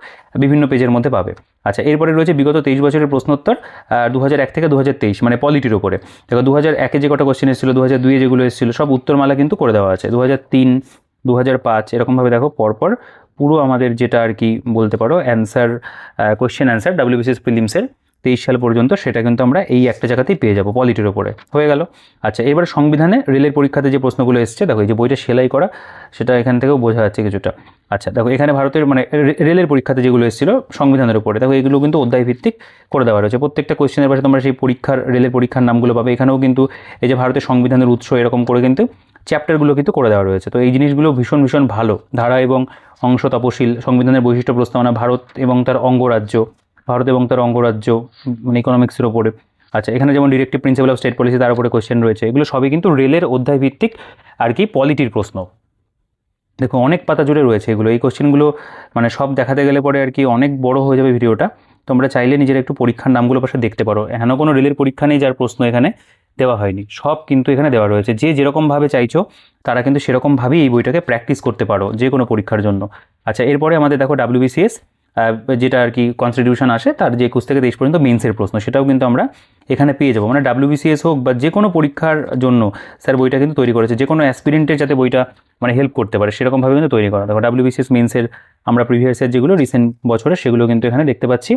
বিভিন্ন পেজের মধ্যে পাবে। আচ্ছা, এরপরে রয়েছে বিগত 23 বছরের প্রশ্নোত্তর 2001 থেকে 2023, মানে পলিটির ওপরে। দেখো 2001-এ যে কটা কোশ্চেন এসেছিলো, 2002-এ যেগুলো এসেছিলো, সব উত্তরমালা কিন্তু করে দেওয়া আছে। 2003, 2005 এরকমভাবে দেখো পরপর পুরো আমাদের যেটা আর কি বলতে পারো অ্যান্সার, কোশ্চেন অ্যান্সার WBCS প্রিলিমসের 23 সাল পর্যন্ত, সেটা কিন্তু আমরা এই একটা জায়গাতেই পেয়ে যাবো, পলিটির ওপরে হয়ে গেল। আচ্ছা, এবার সংবিধানে রেলের পরীক্ষাতে যে প্রশ্নগুলো এসছে, দেখো এই যে বইটা সেলাই করা, সেটা এখান থেকেও বোঝা যাচ্ছে কিছুটা। আচ্ছা, দেখো এখানে ভারতের মানে রেলের পরীক্ষাতে যেগুলো এসেছিলো সংবিধানের উপরে, দেখো এগুলো কিন্তু অধ্যায়ভিত্তিক করে দেওয়া রয়েছে। প্রত্যেকটা কোশ্চেনের পাশে তোমরা সেই রেলের পরীক্ষার নামগুলো পাবে। এখানেও কিন্তু এই যে ভারতের সংবিধানের উৎস, এরকম করে কিন্তু চ্যাপ্টারগুলো কিন্তু করে দেওয়া রয়েছে। তো এই জিনিসগুলো ভীষণ ভালো। ধারা এবং অংশ তপশিল, সংবিধানের বৈশিষ্ট্য প্রস্তাবনা, ভারত এবং তার অঙ্গরাজ্য, মানে ইকোনমিক্সের ওপরে। আচ্ছা, এখানে যেমন directive principal of state policy, তার উপরে কোশ্চেন রয়েছে। এগুলো সবই কিন্তু রেলের অধ্যায়ভিত্তিক আর কি পলিটির প্রশ্ন। দেখো অনেক পাতা জুড়ে রয়েছে এগুলো, এই কোশ্চেনগুলো মানে সব দেখাতে গেলে পরে আর কি অনেক বড় হয়ে যাবে ভিডিওটা। তোমরা চাইলে নিজের একটু পরীক্ষার নামগুলো পাশে দেখতে পারো। এখনও কোনো রেলের পরীক্ষা নেই যার প্রশ্ন এখানে দেওয়া হয়নি, সব কিন্তু এখানে দেওয়া রয়েছে। যে যেরকমভাবে চাইছো তারা কিন্তু সেরকমভাবেই এই বইটাকে প্র্যাকটিস করতে পারো যে কোনো পরীক্ষার জন্য। আচ্ছা, এরপরে আমাদের দেখো WBCS যেটা আর কি কনস্টিটিউশন আসে, তার যে 21 থেকে 23 পর্যন্ত মেন্সের প্রশ্ন, সেটাও কিন্তু আমরা এখানে পেয়ে যাবো। মানে WBCS হোক বা যে কোনো পরীক্ষার জন্য স্যার বইটা কিন্তু তৈরি করেছে, যে কোনো অ্যাসপিরেন্টের যাতে বইটা মানে হেল্প করতে পারে সেরকমভাবে কিন্তু তৈরি করা। দেখো WBCS মেন্সের আমরা প্রিভিয়াসের যেগুলো রিসেন্ট বছরে সেগুলো কিন্তু এখানে দেখতে পাচ্ছি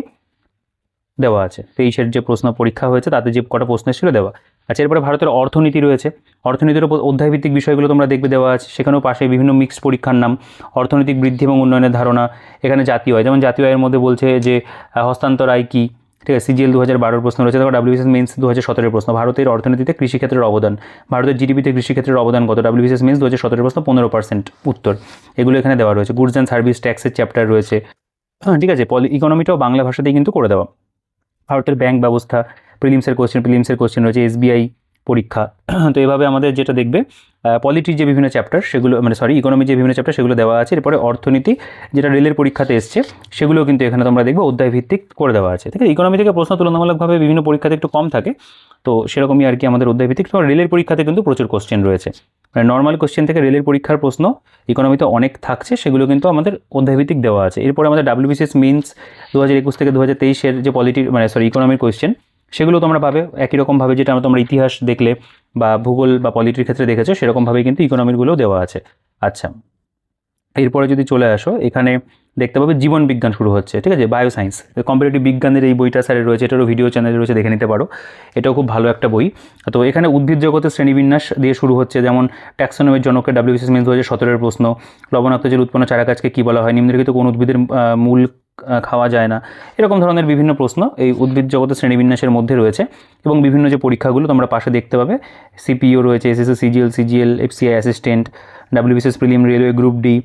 দেওয়া আছে। 23-এর যে প্রশ্ন পরীক্ষা হয়েছে তাতে যে কটা প্রশ্ন ছিল দেওয়া। আচ্ছা, এরপরে ভারতের অর্থনীতি রয়েছে, অর্থনীতির উপর অধ্যায়ভিত্তিক বিষয়গুলো তোমরা দেখবে দেওয়া আছে। সেখানেও পাশে বিভিন্ন মিক্সড পরীক্ষার নাম, অর্থনৈতিক বৃদ্ধি এবং উন্নয়নের ধারণা, এখানে জাতীয় আয়, যেমন জাতীয় আয়ের মধ্যে বলছে যে হস্তান্তর আয় কী, ঠিক আছে। CGL 2012 প্রশ্ন রয়েছে। দেখো WBCS মেন্স 2017 প্রশ্ন, ভারতের অর্থনীতিতে কৃষিক্ষেত্রের অবদান, ভারতের GDP-তে কৃষিক্ষেত্রের অবদান কত, WBCS মেন্স 2017 প্রশ্ন 15% উত্তর, এগুলো এখানে দেওয়া রয়েছে। গুডস অ্যান্ড সার্ভিস ট্যাক্সের চ্যাপ্টার রয়েছে, হ্যাঁ ঠিক আছে। ইকোনমিটাও বাংলা ভাষাতেই কিন্তু করে দেওয়া। ভারতের ব্যাংক ব্যবস্থা, প্রিলিমসের কোশ্চেন রয়েছে, SBI পরীক্ষা। তো এভাবে আমাদের যেটা দেখবে পলিটির যে বিভিন্ন চ্যাপ্টার সেগুলো, মানে সরি ইকোনমির যে বিভিন্ন চ্যাপ্টার সেগুলো দেওয়া আছে। এরপরে অর্থনীতি যেটা রেলের পরীক্ষাতে এসছে সেগুলো কিন্তু এখানে তোমরা দেখবে অধ্যায় ভিত্তিক করে দেওয়া আছে, ঠিক আছে। ইকোনমি থেকে প্রশ্ন তুলনামূলকভাবে বিভিন্ন পরীক্ষাতে একটু কম থাকে, তো সেরকমই আর কি আমাদের অধ্যায় ভিত্তিক। তোমার রেলের পরীক্ষাতে কিন্তু প্রচুর কোশ্চেন রয়েছে, মানে নর্মাল কোশ্চেন থেকে রেলের পরীক্ষার প্রশ্ন ইকোনমিতে অনেক থাকছে, সেগুলো কিন্তু আমাদের অধ্যায়ভিত্তিক দেওয়া আছে। এরপরে আমাদের WBCS মেন্স 2021 থেকে 2023-এর যে ইকোনমির কোশ্চেন সেগুলো তোমরা পাবে একই রকমভাবে, যেটা তোমরা ইতিহাস দেখলে বা ভূগোল বা পলিটির ক্ষেত্রে দেখেছো সেরকমভাবেই কিন্তু ইকোনমিগুলোও দেওয়া আছে। আচ্ছা, এরপরে যদি চলে আসো এখানে দেখতে পাবে জীবন বিজ্ঞান শুরু হচ্ছে, ঠিক আছে। বায়োসায়েন্স কম্পারেটিভ বিজ্ঞানের এই বইটা স্যারের রয়েছে, এটারও ভিডিও চ্যানেল রয়েছে, দেখে নিতে পারো, এটাও খুব ভালো একটা বই। তো এখানে উদ্ভিদ জগতের শ্রেণীবিন্যাস দিয়ে শুরু হচ্ছে, যেমন ট্যাক্সোনমির জনকে WBCS মেন্স 2017-এর প্রশ্ন, লবণাক্ত জল উৎপন্ন চারা গাছকে কী বলা হয়, নিম্নলিখিত কোন উদ্ভিদের মূল খাওয়া যায় না, এরকম ধরনের বিভিন্ন প্রশ্ন এই উদ্ভিদ জগতের শ্রেণীবিন্যাসের মধ্যে রয়েছে। এবং বিভিন্ন যে পরীক্ষাগুলো তোমরা পাশে দেখতে পাবে, CPO রয়েছে, SSC CGL FCI assistant, WBCS prelim railway group D,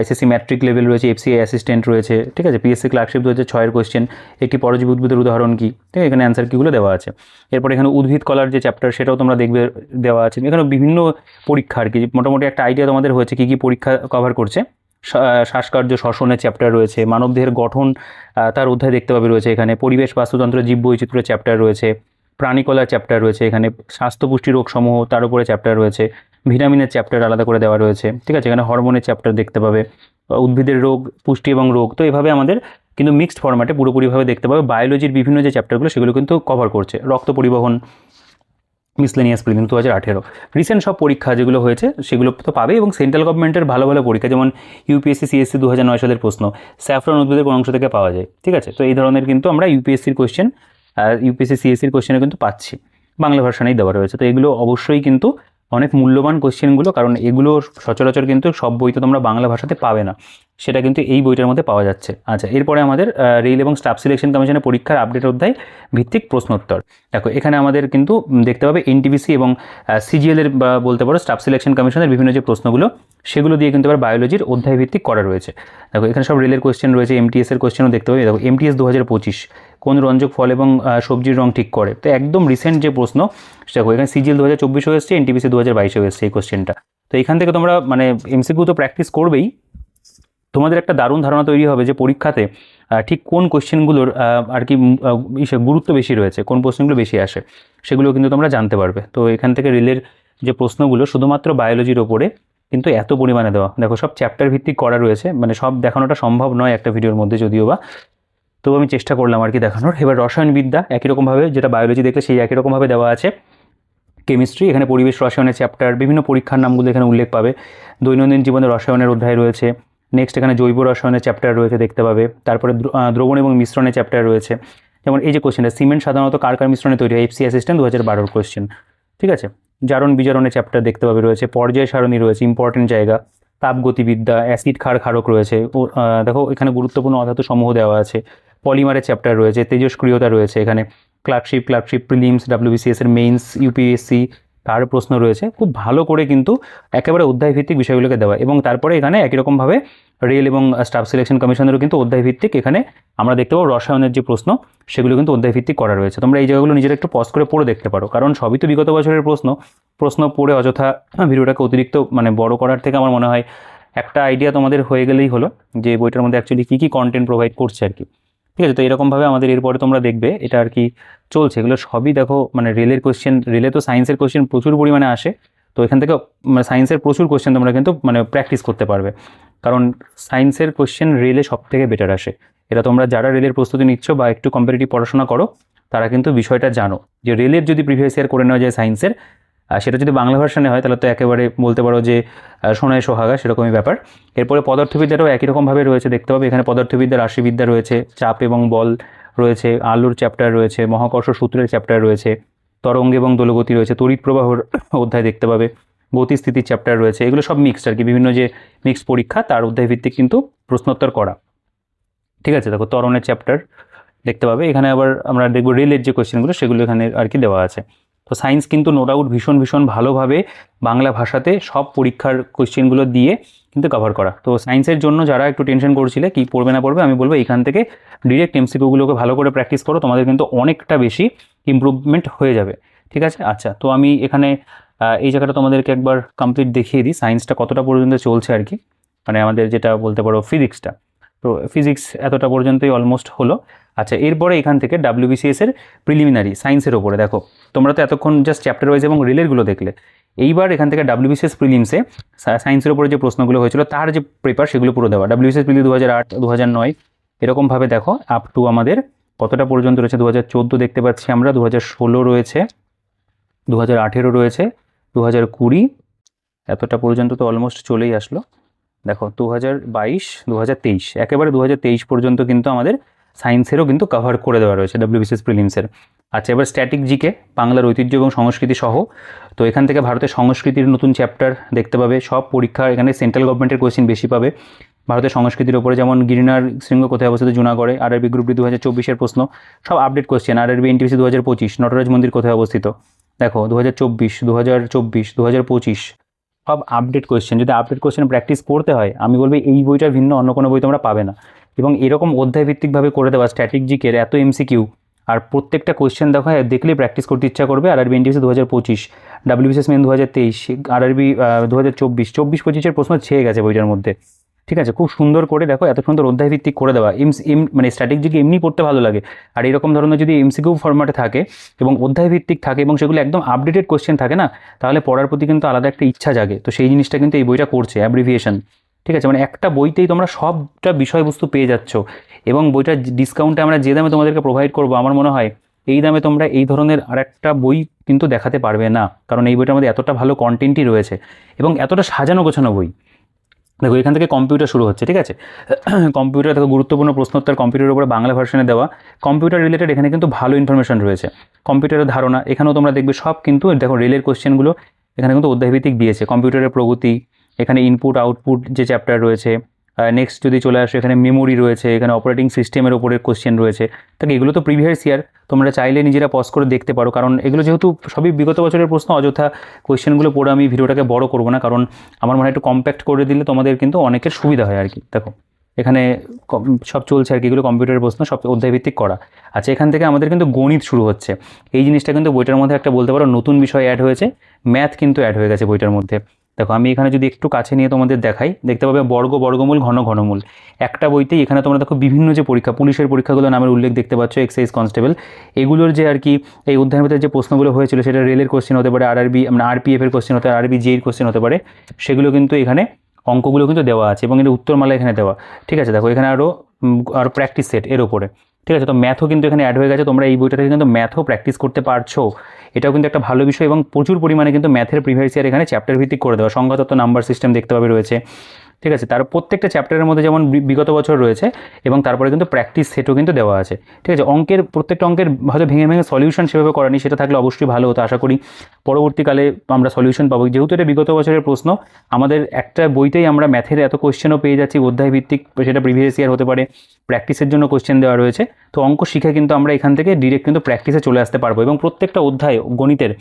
SSC matric level রয়েছে, FCI অ্যাসিস্ট্যান্ট রয়েছে, ঠিক আছে। PSC ক্লার্কশিপ 2006-এর কোশ্চেন, একটি পরজীবী উদ্ভিদের উদাহরণ কী, ঠিক আছে, এখানে অ্যান্সার কীগুলো দেওয়া আছে। এরপর এখানে উদ্ভিদ কলার যে চ্যাপ্টার সেটাও তোমরা দেখবে দেওয়া আছে। এখানে বিভিন্ন পরীক্ষা আর কি, মোটামুটি একটা আইডিয়া তোমাদের হয়েছে কী কী পরীক্ষা কভার করছে। শ্বাসকার্য শ্বসনের চ্যাপ্টার রয়েছে, মানবদেহের গঠন তার অধ্যায় দেখতে পাবে রয়েছে এখানে, পরিবেশ বাস্তুতন্ত্র জীববৈচিত্র্য চ্যাপ্টার রয়েছে, প্রাণীকলার চ্যাপ্টার রয়েছে এখানে, স্বাস্থ্য পুষ্টি রোগ সমূহ তার উপরে চ্যাপ্টার রয়েছে, ভিটামিনের চ্যাপ্টার আলাদা করে দেওয়া রয়েছে, ঠিক আছে। এখানে হরমোনের চ্যাপ্টার দেখতে পাবে, উদ্ভিদের রোগ, পুষ্টি এবং রোগ। তো এভাবে আমাদের কিন্তু মিক্সড ফরম্যাটে পুরোপুরিভাবে দেখতে পাবে। বায়োলজির বিভিন্ন যে চ্যাপ্টারগুলো সেগুলো কিন্তু কভার করছে, রক্ত পরিবহন, মিসলেনিয়াস প্রিলিম 2018। রিসেন্ট সব পরীক্ষা যেগুলো হয়েছে সেগুলো তো পাবে, এবং সেন্ট্রাল গভর্নমেন্টের ভালো ভালো পরীক্ষা, যেমন UPSC CSC 2009 সালের প্রশ্ন, স্যাফরন উদ্ভিদের কোন অংশ থেকে পাওয়া যায়, ঠিক আছে। তো এই ধরনের কিন্তু আমরা UPSC-র কোশ্চেন, UPSC CSC-র কোশ্চেনে কিন্তু পাচ্ছি, বাংলা ভার্সনেই দেওয়া রয়েছে। তো এগুলো অবশ্যই কিন্তু অনেক মূল্যবান কোশ্চেনগুলো, কারণ এগুলো সচরাচর কিন্তু সব বইতে তোমরা বাংলা ভাষাতে পাবে না, সেটা কিন্তু এই বইটার মধ্যে পাওয়া যাচ্ছে। আচ্ছা, এরপরে আমাদের রেল এবং স্টাফ সিলেকশন কমিশনের পরীক্ষার আপডেট অধ্যায় ভিত্তিক প্রশ্নোত্তর। দেখো এখানে আমাদের কিন্তু দেখতে পাবে NTPC এবং CGL-এর বা বলতে পারো স্টাফ সিলেকশন কমিশনের বিভিন্ন যে প্রশ্নগুলো সেগুলো দিয়ে কিন্তু আবার বায়োলজির অধ্যায় ভিত্তিক করা রয়েছে। দেখো এখানে সব রেলের কোশ্চেন রয়েছে, MTS-এর কোশ্চেনও দেখতে পাবে। দেখো MTS 2025 কোন রঞ্জক ফল এবং সবজির রং ঠিক করে, তো একদম রিসেন্ট যে প্রশ্ন দেখো এখানে CGL 2024-ও এসছে, NTPC 2022-ও এসছে এই কোশ্চেনটা। তো এখান থেকে তোমরা মানে MCQ তো প্র্যাকটিস করবেই, তোমাদের একটা দারুণ ধারণা তৈরি হবে যে পরীক্ষাতে ঠিক কোন কোশ্চেনগুলোর আর কি গুরুত্ব বেশি রয়েছে, কোন প্রশ্নগুলো বেশি আসে, সেগুলো কিন্তু তোমরা জানতে পারবে। তো এখান থেকে রেলের যে প্রশ্নগুলো শুধুমাত্র বায়োলজির ওপরে কিন্তু এত পরিমাণে দেওয়া, দেখো সব চ্যাপ্টার ভিত্তিক করা রয়েছে, মানে সব দেখানোটা সম্ভব নয় একটা ভিডিওর মধ্যে যদিও বা, তো আমি চেষ্টা করলাম আর কি দেখানোর। এবার রসায়নবিদ্যা একই রকমভাবে, যেটা বায়োলজি দেখলে সেই একই রকমভাবে দেওয়া আছে। কেমিস্ট্রি, এখানে পরিবেশ রসায়নের চ্যাপ্টার, বিভিন্ন পরীক্ষার নামগুলো এখানে উল্লেখ পাবে। দৈনন্দিন জীবনে রসায়নের অধ্যায় রয়েছে। নেক্সট এখানে জৈব রসায়নের চ্যাপ্টার রয়েছে দেখতে পাবে। তারপরে দ্রবণ এবং মিশ্রণের চ্যাপ্টার রয়েছে, যেমন এই যে কোশ্চেনটা, সিমেন্ট সাধারণত কার কার মিশ্রণে তৈরি হয়, FCI অ্যাসিস্ট্যান্ট 2012-র কোশ্চেন, ঠিক আছে। জারণ বিজারণের চ্যাপ্টার দেখতে পাবে রয়েছে, পর্যায় সারণী রয়েছে, ইম্পর্টেন্ট জায়গা, তাপগতিবিদ্যা, অ্যাসিড ক্ষার ক্ষারক রয়েছে। দেখো এখানে গুরুত্বপূর্ণ অধাতু সমূহ দেওয়া আছে, পলিমারের চ্যাপ্টার রয়েছে, তেজস্ক্রিয়তা রয়েছে এখানে, ক্লার্কশিপ প্রিলিমস, WBCS-এর মেইনস, UPSC তার প্রশ্ন রয়েছে। খুব ভালো করে কিন্তু একেবারে অধ্যায় ভিত্তিক বিষয়গুলোকে দেওয়া, এবং তারপরে এখানে একই রকমভাবে রেল এবং স্টাফ সিলেকশন কমিশনেরও কিন্তু অধ্যায় ভিত্তিক এখানে আমরা দেখতে পাবো রসায়নের যে প্রশ্ন সেগুলো কিন্তু অধ্যায় ভিত্তিক করা রয়েছে। তোমরা এই জায়গাগুলো নিজেরা একটু পজ করে পড়ে দেখতে পারো, কারণ সবই তো বিগত বছরের প্রশ্ন পড়ে অযথা ভিডিওটাকে অতিরিক্ত মানে বড় করার থেকে আমার মনে হয় একটা আইডিয়া তোমাদের হয়ে গেলেই হলো যে বইটার মধ্যে অ্যাকচুয়ালি কী কী কন্টেন্ট প্রোভাইড করছে আর কি। ঠিক আছে। তো এরকমভাবে আমাদের এরপরে তোমরা দেখবে এটা আর কি চলছে, এগুলো সবই দেখো মানে রেলের কোশ্চেন, রেলে তো সায়েন্সের কোশ্চেন প্রচুর পরিমাণে আসে, তো এখান থেকে মানে সায়েন্সের প্রচুর কোশ্চেন তোমরা কিন্তু মানে প্র্যাকটিস করতে পারবে, কারণ সায়েন্সের কোশ্চেন রেলে সব থেকে বেটার আসে। এটা তোমরা যারা রেলের প্রস্তুতি নিচ্ছ বা একটু কম্পিটিটিভ পড়াশোনা করো তারা কিন্তু বিষয়টা জানো যে রেলের যদি প্রিভিয়াস ইয়ার করে নেওয়া যায় সায়েন্সের, সেটা যদি বাংলা ভার্সানে হয় তাহলে তো একেবারে বলতে পারো যে সোনায় সোহাগা সেরকমই ব্যাপার। এরপরে পদার্থবিদ্যারও একই রকমভাবে রয়েছে, দেখতে পাবে এখানে পদার্থবিদ্যা, রাশিবিদ্যা রয়েছে, চাপ এবং বল রয়েছে, আলোর চ্যাপ্টার রয়েছে, মহাকর্ষ সূত্রের চ্যাপ্টার রয়েছে, তরঙ্গ এবং দোলগতি রয়েছে, তড়িৎ প্রবাহর অধ্যায় দেখতে পাবে, গতিস্থিতির চ্যাপ্টার রয়েছে। এগুলো সব মিক্সড আর কি, বিভিন্ন যে মিক্সড পরীক্ষা তার অধ্যায়ভিত্তিক কিন্তু প্রশ্নোত্তর করা। ঠিক আছে, দেখো ত্বরণের চ্যাপ্টার দেখতে পাবে এখানে, আবার আমরা দেখবো রেলের যে কোয়েশ্চেনগুলো সেগুলো এখানে আর কি দেওয়া আছে। তো সায়েন্স কিন্তু নো ডাউট ভীষণ ভীষণ ভালোভাবে বাংলা ভাষাতে সব পরীক্ষার কোয়েশ্চেনগুলো দিয়ে কিন্তু কভার করা। তো সায়েন্সের জন্য যারা একটু টেনশন করছিলে কি পড়বে না পড়বে, আমি বলবো এখান থেকে ডিরেক্ট এমসিকিউগুলোকে ভালো করে প্র্যাকটিস করো, তোমাদের কিন্তু অনেকটা বেশি ইমপ্রুভমেন্ট হয়ে যাবে। ঠিক আছে, আচ্ছা তো আমি এখানে এই জায়গাটা তোমাদেরকে একবার কমপ্লিট দেখিয়ে দিই সায়েন্সটা কতটা পর্যন্ত চলছে আর কি, মানে আমাদের যেটা বলতে পারো ফিজিক্সটা। তো ফিজিক্স এতটা পর্যন্তই অলমোস্ট হলো। আচ্ছা এরপরে এখান থেকে WBCS এর প্রিলিমিনারি সায়েন্সের ওপরে দেখো, তোমরা তো এতক্ষণ জাস্ট চ্যাপ্টার ওয়াইজ এবং রিলেরগুলো দেখলে, এইবার এখান থেকে WBCS প্রিলিমসে সায়েন্সের ওপরে যে প্রশ্নগুলো হয়েছিল তার যে পেপার সেগুলো পুরো দেওয়া। WBCS প্রিলি 2008, 2009 এরকমভাবে দেখো আপ টু আমাদের কতটা পর্যন্ত রয়েছে, 2014 দেখতে পাচ্ছি আমরা, 2016 রয়েছে, 2018 রয়েছে, 2020 এতটা পর্যন্ত তো অলমোস্ট চলেই আসলো। দেখো 2022, 2023 একেবারে 2023 পর্যন্ত কিন্তু আমাদের সায়েন্সেরও কিন্তু কভার করে দেওয়া রয়েছে WBCS প্রিলিমসের। আচ্ছা এবার স্ট্যাটিক জিকে, বাংলার ঐতিহ্য এবং সংস্কৃতি সহ, তো এখান থেকে ভারতের সংস্কৃতির নতুন চ্যাপ্টার দেখতে পাবে, সব পরীক্ষা এখানে সেন্ট্রাল গভর্নমেন্টের কোয়েশ্চেন বেশি পাবে ভারতের সংস্কৃতির ওপরে, যেমন গিরনার শৃঙ্গ কোথায় অবস্থিত, জুনাগড়ে, RRB গ্রুপ ডি 2024-এর প্রশ্ন সব update question, RRB NTPC 2025, Nataraj মন্দির কোথায় অবস্থিত, দেখো 2024, 2024, 2025 সব আপডেট কোয়েশ্চেন। যদি আপডেট কোয়েশ্চেন প্র্যাকটিস করতে হয় আমি বলবো এই বইটার ভিন্ন অন্য কোনো বই তোমরা পাবে না, এবং এরকম অধ্যায়ভিত্তিকভাবে করে দেওয়া স্ট্যাটিক জিকের এত MCQ, আর প্রত্যেকটা কোয়েশ্চেন দেখা দেখলেই প্র্যাকটিস করতে ইচ্ছা করবে। RRB NTPC 2025, WBCS main 2023, RRB 2024, 24-25-এর প্রশ্ন ছেয়ে গেছে বইটার মধ্যে। ঠিক আছে, খুব সুন্দর করে দেখো এত সুন্দর অধ্যায়ভিত্তিক করে দেওয়া, মানে স্ট্যাটিক জিকে এমনি পড়তে ভালো লাগে, আর এরকম ধরনের যদি MCQ ফরম্যাটে থাকে এবং অধ্যায়ভিত্তিক থাকে এবং সেগুলো একদম আপডেটেড কোয়েশ্চেন থাকে না, তাহলে পড়ার প্রতি কিন্তু আলাদা একটা ইচ্ছা জাগে। তো সেই জিনিসটা কিন্তু এই বইটা করছে, অ্যাব্রিভিয়েশন। ঠিক আছে, মানে একটা বইতেই তোমরা সবটা বিষয়বস্তু পেয়ে যাচ্ছ, এবং বইটার ডিসকাউন্টে আমরা যে দামে তোমাদেরকে প্রোভাইড করবো আমার মনে হয় এই দামে তোমরা এই ধরনের আরেকটা বই কিন্তু দেখাতে পারবে না, কারণ এই বইটার মধ্যে এতটা ভালো কন্টেন্টই রয়েছে এবং এতটা সাজানো গোছানো বই। দেখো এখান থেকে কম্পিউটার শুরু হচ্ছে। ঠিক আছে, কম্পিউটার দেখো গুরুত্বপূর্ণ প্রশ্নোত্তর কম্পিউটারের উপরে বাংলা ভার্সনে দেওয়া, কম্পিউটার রিলেটেড এখানে কিন্তু ভালো ইনফরমেশন রয়েছে, কম্পিউটারের ধারণা এখানেও তোমরা দেখবে সব কিন্তু দেখো রেলের কোশ্চেনগুলো এখানে কিন্তু অধ্যায়ভিত্তিক দিয়েছে, কম্পিউটারের প্রগতি, এখানে ইনপুট আউটপুট যে চ্যাপ্টার রয়েছে, নেক্সট যদি চলে আসে এখানে মেমোরি রয়েছে, এখানে অপারেটিং সিস্টেমের ওপরে কোশ্চেন রয়েছে। তাহলে এগুলো তো প্রিভিয়াস ইয়ার, তোমরা চাইলে নিজেরা পজ করে দেখতে পারো, কারণ এগুলো যেহেতু সবই বিগত বছরের প্রশ্ন, অযথা কোয়েশ্চেনগুলো পড়ে আমি ভিডিওটাকে বড় করবো না, কারণ আমার মনে হয় একটু কম্প্যাক্ট করে দিলে তোমাদের কিন্তু অনেকের সুবিধা হয় আর কি। দেখো এখানে সব চলছে আর কি, এগুলো কম্পিউটারের প্রশ্ন সব অধ্যায়ভিত্তিক করা। আচ্ছা এখান থেকে আমাদের কিন্তু গণিত শুরু হচ্ছে, এই জিনিসটা কিন্তু বইটার মধ্যে একটা বলতে পারো নতুন বিষয় অ্যাড হয়েছে, ম্যাথ কিন্তু অ্যাড হয়ে গেছে বইটার মধ্যে। দেখো আমি এখানে যদি একটু কাছে নিয়ে তোমাদের দেখাই, দেখতে পাবে বর্গ, বর্গমূল, ঘন, ঘনমূল, একটা বইতেই এখানে তোমরা দেখো বিভিন্ন যে পরীক্ষা, পুলিশের পরীক্ষাগুলোর নামের উল্লেখ দেখতে পাচ্ছ, এক্সাইজ কনস্টেবল, এগুলোর যে আর কি এই অধ্যায়ের মধ্যে যে প্রশ্নগুলো হয়েছিল সেটা রেলের কোশ্চেন হতে পারে, RRB মানে RPF এর কোশ্চেন হতে পারে, RRB JEE এর কোশ্চেন হতে পারে, সেগুলো কিন্তু এখানে অঙ্কগুলো কিন্তু দেওয়া আছে এবং এটা উত্তরমালা এখানে দেওয়া। ঠিক আছে, দেখো এখানে আরও প্র্যাকটিস সেট এর ওপরে। ঠিক আছে, তো ম্যাথও কিন্তু এখানে অ্যাড হয়ে গেছে, তোমরা এই বইটা থেকে কিন্তু ম্যাথও প্র্যাকটিস করতে পারছো, এটাও কিন্তু একটা ভালো বিষয়, এবং প্রচুর পরিমাণে কিন্তু ম্যাথের প্রিভিয়াস ইয়ার এখানে চ্যাপ্টার ভিত্তিক করে দেওয়া, সংখ্যাতত্ত্ব, নাম্বার সিস্টেম দেখতে পাবে রয়েছে। ঠিক আছে, তার প্রত্যেকটা চ্যাপ্টারের মধ্যে যেমন বিগত বছর রয়েছে এবং তারপরে কিন্তু প্র্যাকটিস সেটও কিন্তু দেওয়া আছে। ঠিক আছে, অঙ্কের প্রত্যেকটা অঙ্কের হয়তো ভেঙে ভেঙে সলিউশন সেভাবে করানি, সেটা থাকলে অবশ্যই ভালো হতো, আশা করি পরবর্তীকালে আমরা সলিউশন পাবো, যেহেতু এটা বিগত বছরের প্রশ্ন, আমাদের একটা বইতেই আমরা ম্যাথের এত কোশ্চেনও পেয়ে যাচ্ছি অধ্যায় ভিত্তিক, সেটা প্রিভিয়াস ইয়ার হতে পারে, প্র্যাকটিসের জন্য কোশ্চেন দেওয়া রয়েছে। তো অঙ্ক শিখে কিন্তু আমরা এখান থেকে ডিরেক্ট কিন্তু প্র্যাকটিসে চলে আসতে পারবো, এবং প্রত্যেকটা অধ্যায় গণিতের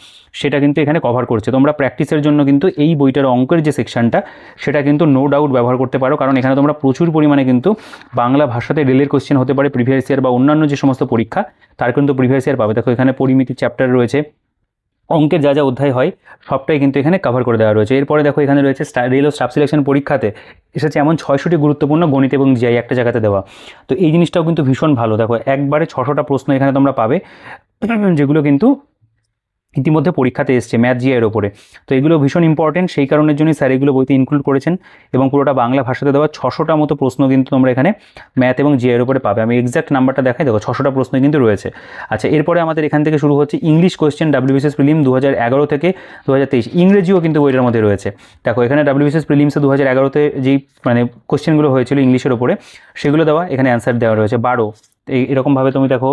সেটা কিন্তু এখানে কভার করছে। তোমরা প্র্যাকটিসের জন্য কিন্তু এই বইটার অঙ্কের যে সেকশনটা সেটা কিন্তু নো ডাউট ব্যবহার করতে পারো, কারণ এখানে তোমরা প্রচুর পরিমাণে কিন্তু বাংলা ভাষাতে রেলের কোশ্চেন হতে পারে প্রিভিয়াস ইয়ার বা অন্যান্য যে সমস্ত পরীক্ষা তার কিন্তু প্রিভিয়াস ইয়ার পাবে। দেখো এখানে পরিমিতি চ্যাপ্টার রয়েছে, অঙ্কের যা যা অধ্যায় হয় সবটাই কিন্তু এখানে কভার করে দেওয়া রয়েছে। এরপরে দেখো এখানে রয়েছে রেল ও স্টাফ সিলেকশন পরীক্ষাতে এসেছে এমন 600টি গুরুত্বপূর্ণ গণিত এবং জিআই একটা জায়গাতে দেওয়া। তো এই জিনিসটাও কিন্তু ভীষণ ভালো, দেখো একবারে 600টা প্রশ্ন এখানে তোমরা পাবে যেগুলো কিন্তু ইতিমধ্যে পরীক্ষাতে এসছে ম্যাথ জিআইয়ের ওপরে। তো এগুলো ভীষণ ইম্পর্টেন্ট, সেই কারণের জন্যই স্যার এগুলো বইতে ইনক্লুড করেছেন এবং পুরোটা বাংলা ভাষাতে দেওয়া 600টা মতো প্রশ্ন কিন্তু তোমরা এখানে ম্যাথ এবং জিআইয়ের ওপরে পাবে। আমি এক্স্যাক্ট নাম্বারটা দেখাই, দেখো 600টা প্রশ্ন কিন্তু রয়েছে। আচ্ছা, এরপরে আমাদের এখান থেকে শুরু হচ্ছে ইংলিশ কোয়েশ্চেন ডাব্লিউবিসিএস প্রিলিম 2011 থেকে 2023, ইংরেজিও কিন্তু বইটার মধ্যে রয়েছে। দেখো এখানে ডাব্লিউবিসিএস প্রিলিমসে 2011তে যেই মানে কোয়েশ্চেনগুলো হয়েছিল ইংলিশের ওপরে সেগুলো দেওয়া, এখানে অ্যান্সার দেওয়া রয়েছে 12। এরকমভাবে তুমি দেখো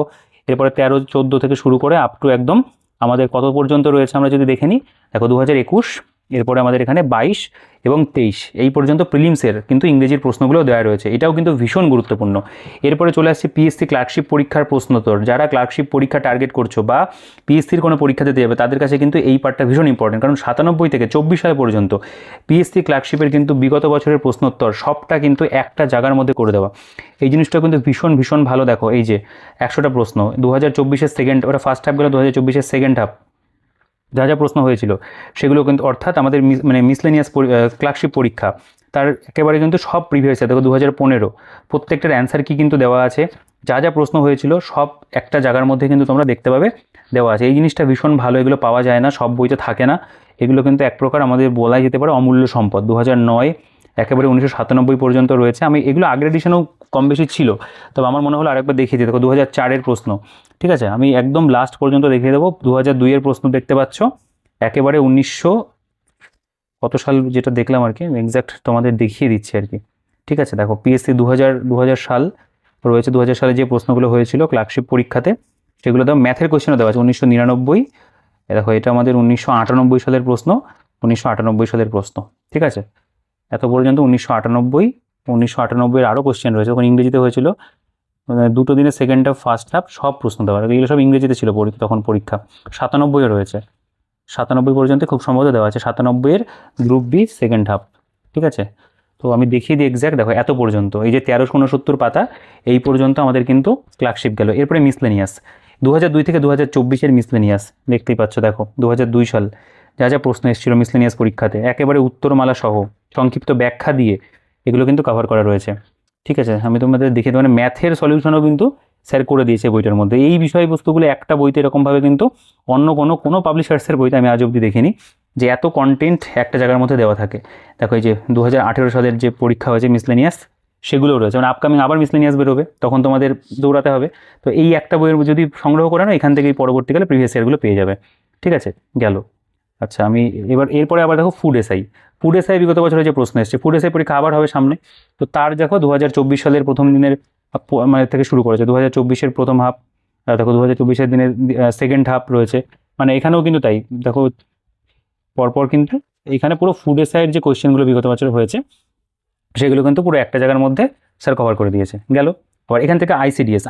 এরপরে 13, 14 থেকে শুরু করে আপ টু একদম আমাদের কত পর্যন্ত রয়েছে আমরা যদি দেখে নিই, দেখো 2021, এরপরে আমাদের এখানে 22 এবং 23 এই পর্যন্ত প্রিলিমসের কিন্তু ইংরেজির প্রশ্নগুলো দেওয়া রয়েছে, এটাও কিন্তু ভীষণ গুরুত্বপূর্ণ। এরপরে চলে আসছে পিএসসি ক্লার্কশিপ পরীক্ষার প্রশ্নোত্তর। যারা ক্লার্কশিপ পরীক্ষা টার্গেট করছো বা পিএসসির কোনো পরীক্ষা দিতে যাবে তাদের কাছে কিন্তু এই পার্টটা ভীষণ ইম্পর্টেন্ট, কারণ 97 থেকে 24 সাল পর্যন্ত পিএসসি ক্লার্কশিপের কিন্তু বিগত বছরের প্রশ্নোত্তর সবটা কিন্তু একটা জায়গার মধ্যে করে দেওয়া। এই জিনিসটা কিন্তু ভীষণ ভীষণ ভালো। দেখো এই যে 100টা প্রশ্ন 2024-এর সেকেন্ড, ওটা ফার্স্ট হাফ গেল, 2024-এর সেকেন্ড হাফ যা যা প্রশ্ন হয়েছিল সেগুলো কিন্তু অর্থাৎ আমাদের মানে মিসলেনিয়াস ক্লার্কশিপ পরীক্ষা তার একেবারে কিন্তু সব প্রিভিয়াস ইয়ার, দেখো 2015 প্রত্যেকটার অ্যান্সার কি কিন্তু দেওয়া আছে, যা যা প্রশ্ন হয়েছিল সব একটা জায়গার মধ্যে কিন্তু তোমরা দেখতে পাবে দেওয়া আছে। এই জিনিসটা ভীষণ ভালো, এগুলো পাওয়া যায় না, সব বইতে থাকে না, এগুলো কিন্তু এক প্রকার আমাদের বলাই যেতে পারে অমূল্য সম্পদ। 2009 একেবারে 1997 পর্যন্ত রয়েছে। আমি এগুলো আগের এডিশনেও কম বেশি ছিল, তবে আমার মনে হলো আরেকবার দেখিয়ে দিই। দেখো 2004-এর প্রশ্ন, ঠিক আছে, আমি একদম লাস্ট পর্যন্ত দেখিয়ে দেবো। 2002-এর প্রশ্ন দেখতে পাচ্ছ, একেবারে 1900 কত সাল যেটা দেখলাম আর কি, এক্স্যাক্ট তোমাদের দেখিয়ে দিচ্ছি আর কি, ঠিক আছে। দেখো পিএসসি 2000 সাল রয়েছে, 2000 সালে যে প্রশ্নগুলো হয়েছিল ক্লার্কশিপ পরীক্ষাতে সেগুলো দাও, ম্যাথের কোয়েশ্চেনও দেওয়া আছে 1999। দেখো এটা আমাদের 1998 সালের প্রশ্ন, 1998 সালের প্রশ্ন, ঠিক আছে, এত পর্যন্ত 1998 আরও কোয়েশ্চেন রয়েছে। তখন ইংরেজিতে হয়েছিল, দুটো দিনের সেকেন্ড হাফ ফার্স্ট হাফ সব প্রশ্ন দেওয়া, এগুলো সব ইংরেজিতে ছিল তখন পরীক্ষা। 97 রয়েছে, 97 পর্যন্ত খুব সম্ভবত দেওয়া আছে, 97-এর গ্রুপ বি সেকেন্ড হাফ, ঠিক আছে। তো আমি দেখিয়ে দিই এক্স্যাক্ট, দেখো এত পর্যন্ত এই যে 1369 পাতা এই পর্যন্ত আমাদের কিন্তু ক্লার্কশিপ গেল। এরপরে মিসলেনিয়াস 2002 থেকে 2024-এর মিসলেনিয়াস দেখতেই পাচ্ছ, দেখো 2002 সাল যা যা প্রশ্ন এসেছিল মিসলেনিয়াস পরীক্ষাতে একেবারে উত্তরমালা সহ সংক্ষিপ্ত ব্যাখ্যা দিয়ে এগুলো কিন্তু কভার করা রয়েছে, ঠিক আছে। আমি তোমাদের দেখিয়ে দেবো, মানে ম্যাথের সলিউশনও কিন্তু স্যার করে দিয়েছে বইটার মধ্যে। এই বিষয়বস্তুগুলো একটা বইতে এরকমভাবে কিন্তু অন্য কোনো পাবলিশার্সের বইতে আমি আজ অবধি দেখিনি যে এত কন্টেন্ট একটা জায়গার মধ্যে দেওয়া থাকে। দেখো এই যে 2018 সালের যে পরীক্ষা হয়েছে মিসলেনিয়াস সেগুলোও রয়েছে, মানে আপকামিং আবার মিসলেনিয়াস বেরোবে, তখন তোমাদের দৌড়াতে হবে। তো এই একটা বইয়ের যদি সংগ্রহ করে না, এখান থেকেই পরবর্তীকালে প্রিভিয়াস ইয়ারগুলো পেয়ে যাবে, ঠিক আছে, গেল। আচ্ছা, আমি এরপরে আবার দেখো ফুড এসআই বিগত বছরে যে প্রশ্ন এসেছে, ফুড এসআই পরীক্ষা আবার হবে সামনে। তো তার দেখো 2024 সালের প্রথম দিনের মানে থেকে শুরু করেছে, 2024-এর প্রথম হাফ, দেখো 2024-এর দিনের সেকেন্ড হাফ রয়েছে, মানে এখানেও কিন্তু তাই দেখো পরপর কিন্তু এইখানে পুরো ফুড এসআইয়ের যে কোয়েশ্চেনগুলো বিগত বছর হয়েছে সেগুলো কিন্তু পুরো একটা জায়গার মধ্যে স্যার কভার করে দিয়েছে, গেল। আবার এখান থেকে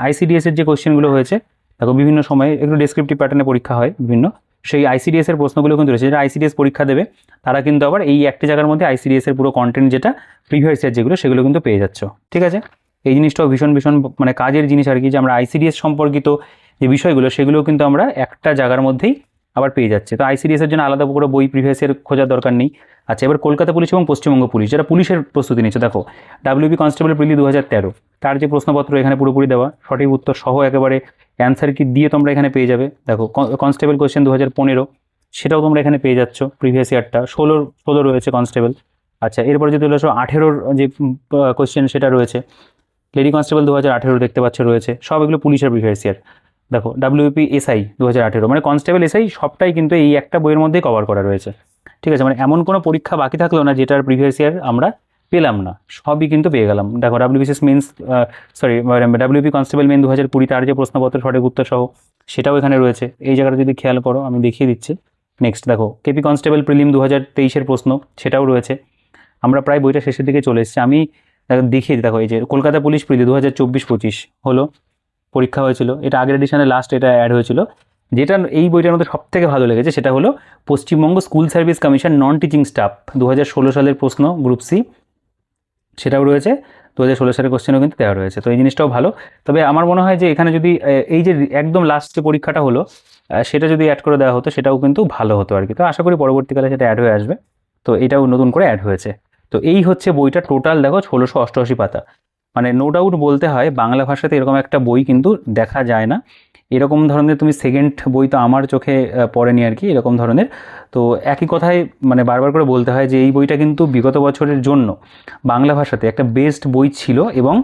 আইসিডিএসের যে কোয়েশ্চেনগুলো হয়েছে, দেখো বিভিন্ন সময়ে একটু ডেসক্রিপটিভ প্যাটার্নে পরীক্ষা হয় বিভিন্ন, সেই আইসিডিএসের প্রশ্নগুলো কিন্তু রয়েছে। যারা আইসিডিএস পরীক্ষা দেবে তারা কিন্তু আবার এই একটা জায়গার মধ্যে আইসিডিএসের পুরো কন্টেন্ট যেটা প্রিভিয়াস ইয়ার যেগুলো সেগুলো কিন্তু পেয়ে যাচ্ছ, ঠিক আছে। এই জিনিসটাও ভীষণ ভীষণ মানে কাজের জিনিস আর কি, যে আমরা আইসিডিএস সম্পর্কিত যে বিষয়গুলো সেগুলো কিন্তু আমরা একটা জায়গার মধ্যেই আবার পেয়ে যাচ্ছে। তো আইসিডিএসের জন্য আলাদা করে বই প্রিভিয়াস ইয়ার খোঁজার দরকার নেই। আচ্ছা, এবার কলকাতা পুলিশ এবং পশ্চিমবঙ্গ পুলিশ যারা পুলিশের প্রস্তুতি নিচ্ছে, দেখো ডাব্লিউবি কনস্টেবল প্রিলি 2013 তার যে প্রশ্নপত্র এখানে পুরোপুরি দেওয়া, সঠিক উত্তর সহ একেবারে অ্যান্সার কি দিয়ে তোমরা এখানে পেয়ে যাবে। দেখো কনস্টেবল কোয়েশ্চেন 2015 সেটাও তোমরা এখানে পেয়ে যাচ্ছ, প্রিভিয়াস ইয়ারটা 16 রয়েছে কনস্টেবল। আচ্ছা, এরপরে যদি হলো 18-র যে কোয়েশ্চেন সেটা রয়েছে, লেডি কনস্টেবল 2018 দেখতে পাচ্ছ রয়েছে, সব এগুলো পুলিশের প্রিভিয়াস ইয়ার। দেখো ডাব্লিউপি এসআই 2018, মানে কনস্টেবল এসআই সবটাই কিন্তু এই একটা বইয়ের মধ্যেই কভার করা রয়েছে, ঠিক আছে। মানে এমন কোনো পরীক্ষা বাকি থাকলো না যেটার প্রিভিয়াস ইয়ার আমরা পেলাম না, সবই কিন্তু পেয়ে গেলাম। দেখো WBCS mains WP constable main 2020 তার যে প্রশ্নপত্র সঠিক উত্তর সহ সেটাও এখানে রয়েছে, এই জায়গাটা যদি খেয়াল করো আমি দেখিয়ে দিচ্ছি। নেক্সট দেখো কেপি কনস্টেবল প্রিলিম 2023-এর প্রশ্ন সেটাও রয়েছে। আমরা প্রায় বইটা শেষের দিকে চলে এসেছি, আমি দেখিয়ে দিই। দেখো এই যে কলকাতা পুলিশ প্রিলি 2024-25 হলো পরীক্ষা হয়েছিল, এটা আগের এডিশনে লাস্ট এটা অ্যাড হয়েছিল। যেটা এই বইটার মধ্যে সবথেকে ভালো লেগেছে সেটা হলো Paschimbanga school service commission non teaching staff 2016 সালের প্রশ্ন গ্রুপ সি, সেটাও রয়েছে। 2016 সালের কোশ্চেনও কিন্তু দেওয়া রয়েছে। তো এই জিনিসটাও ভালো। তবে আমার মনে হয় যে এখানে যদি এই যে একদম লাস্ট যে পরীক্ষাটা হলো সেটা যদি অ্যাড করে দেওয়া হতো সেটাও কিন্তু ভালো হতো আর কি। তো আশা করি পরবর্তীকালে সেটা অ্যাড হয়ে আসবে। তো এটাও নতুন করে অ্যাড হয়েছে। তো এই হচ্ছে বইটা টোটাল দেখো 1688 পাতা। মানে নো ডাউট বলতে হয় বাংলা ভাষাতে এরকম একটা বই কিন্তু দেখা যায় না। এরকম ধরনের তুমি সেকেন্ড বই তো আমার চোখে পড়েনি আর কি এরকম ধরনের। তো একই কথাই মানে বারবার করে বলতে হয় যে এই বইটা কিন্তু বিগত বছরের জন্য বাংলা ভাষাতে একটা বেস্ট বই ছিল, এবং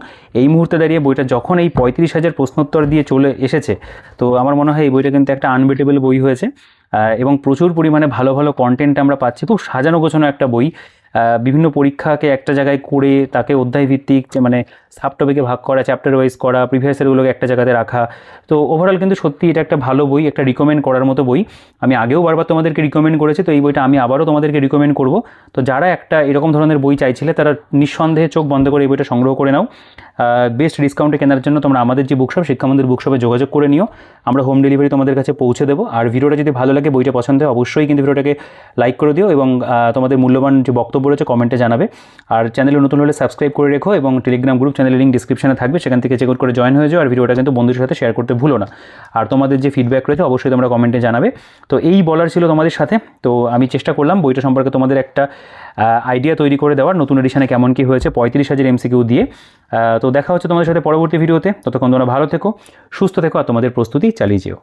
এই মুহূর্তে দাঁড়িয়ে বইটা যখন এই 35,000 প্রশ্নোত্তর দিয়ে চলে এসেছে, তো আমার মনে হয় এই বইটা কিন্তু একটা আনবিটেবল বই হয়েছে। এবং প্রচুর পরিমাণে ভালো ভালো কন্টেন্ট আমরা পাচ্ছি, খুব সাজানো গোছানো একটা বই। বিভিন্ন পরীক্ষাকে একটা জায়গায় করে তাকে অধ্যায়ভিত্তিক মানে সাব টপিকে ভাগ করা, চ্যাপ্টার ওয়াইজ করা, প্রিভিয়াস ইয়ারগুলোকে একটা জায়গাতে রাখা। তো ওভারঅল কিন্তু সত্যি এটা একটা ভালো বই, একটা রিকমেন্ড করার মতো বই। আমি আগেও বারবার তোমাদেরকে রিকমেন্ড করেছি, তো এই বইটা আমি আবারও তোমাদেরকে রিকমেন্ড করব। তো যারা একটা এরকম ধরনের বই চাইছিলে তারা নিঃসন্দেহে চোখ বন্ধ করে এই বইটা সংগ্রহ করে নাও। বেস্ট ডিসকাউন্টে কেনার জন্য তোমরা আমাদের যে বুকশপ শিক্ষামন্দির বুকশপে যোগাযোগ করে নিও, আমরা হোম ডেলিভারি তোমাদের কাছে পৌঁছে দেবো। আর ভিডিওটা যদি ভালো লাগে, বইটা পছন্দ হয়, অবশ্যই কিন্তু ভিডিওটাকে লাইক করে দিও এবং তোমাদের মূল্যবান যে বক্তব্য রয়েছে কমেন্টে জানাবে। আর চ্যানেলে নতুন হলে সাবস্ক্রাইব করে রেখো, এবং টেলিগ্রাম গ্রুপ চ্যানেলের লিঙ্ক ডিসক্রিপশনে থাকবে, সেখান থেকে চেক আউট করে জয়েন হয়ে যাও। আর ভিডিওটা কিন্তু বন্ধুদের সাথে শেয়ার করতে ভুলো না। আর তোমাদের যে ফিডব্যাক রয়েছে অবশ্যই তোমরা কমেন্টে জানাবে। তো এই বলার ছিল তোমাদের সাথে। তো আমি চেষ্টা করলাম বইটা সম্পর্কে তোমাদের একটা আইডিয়া তৈরি করে দেওয়ার, নতুন এডিশনে কেমন কী হয়েছে 35,000 MCQ দিয়ে। তো দেখা হচ্ছে তোমাদের সাথে পরবর্তী ভিডিওতে। ততক্ষণ তোমরা ভালো থেকো, সুস্থ থেকো, আর তোমাদের প্রস্তুতি চালিয়ে যেও।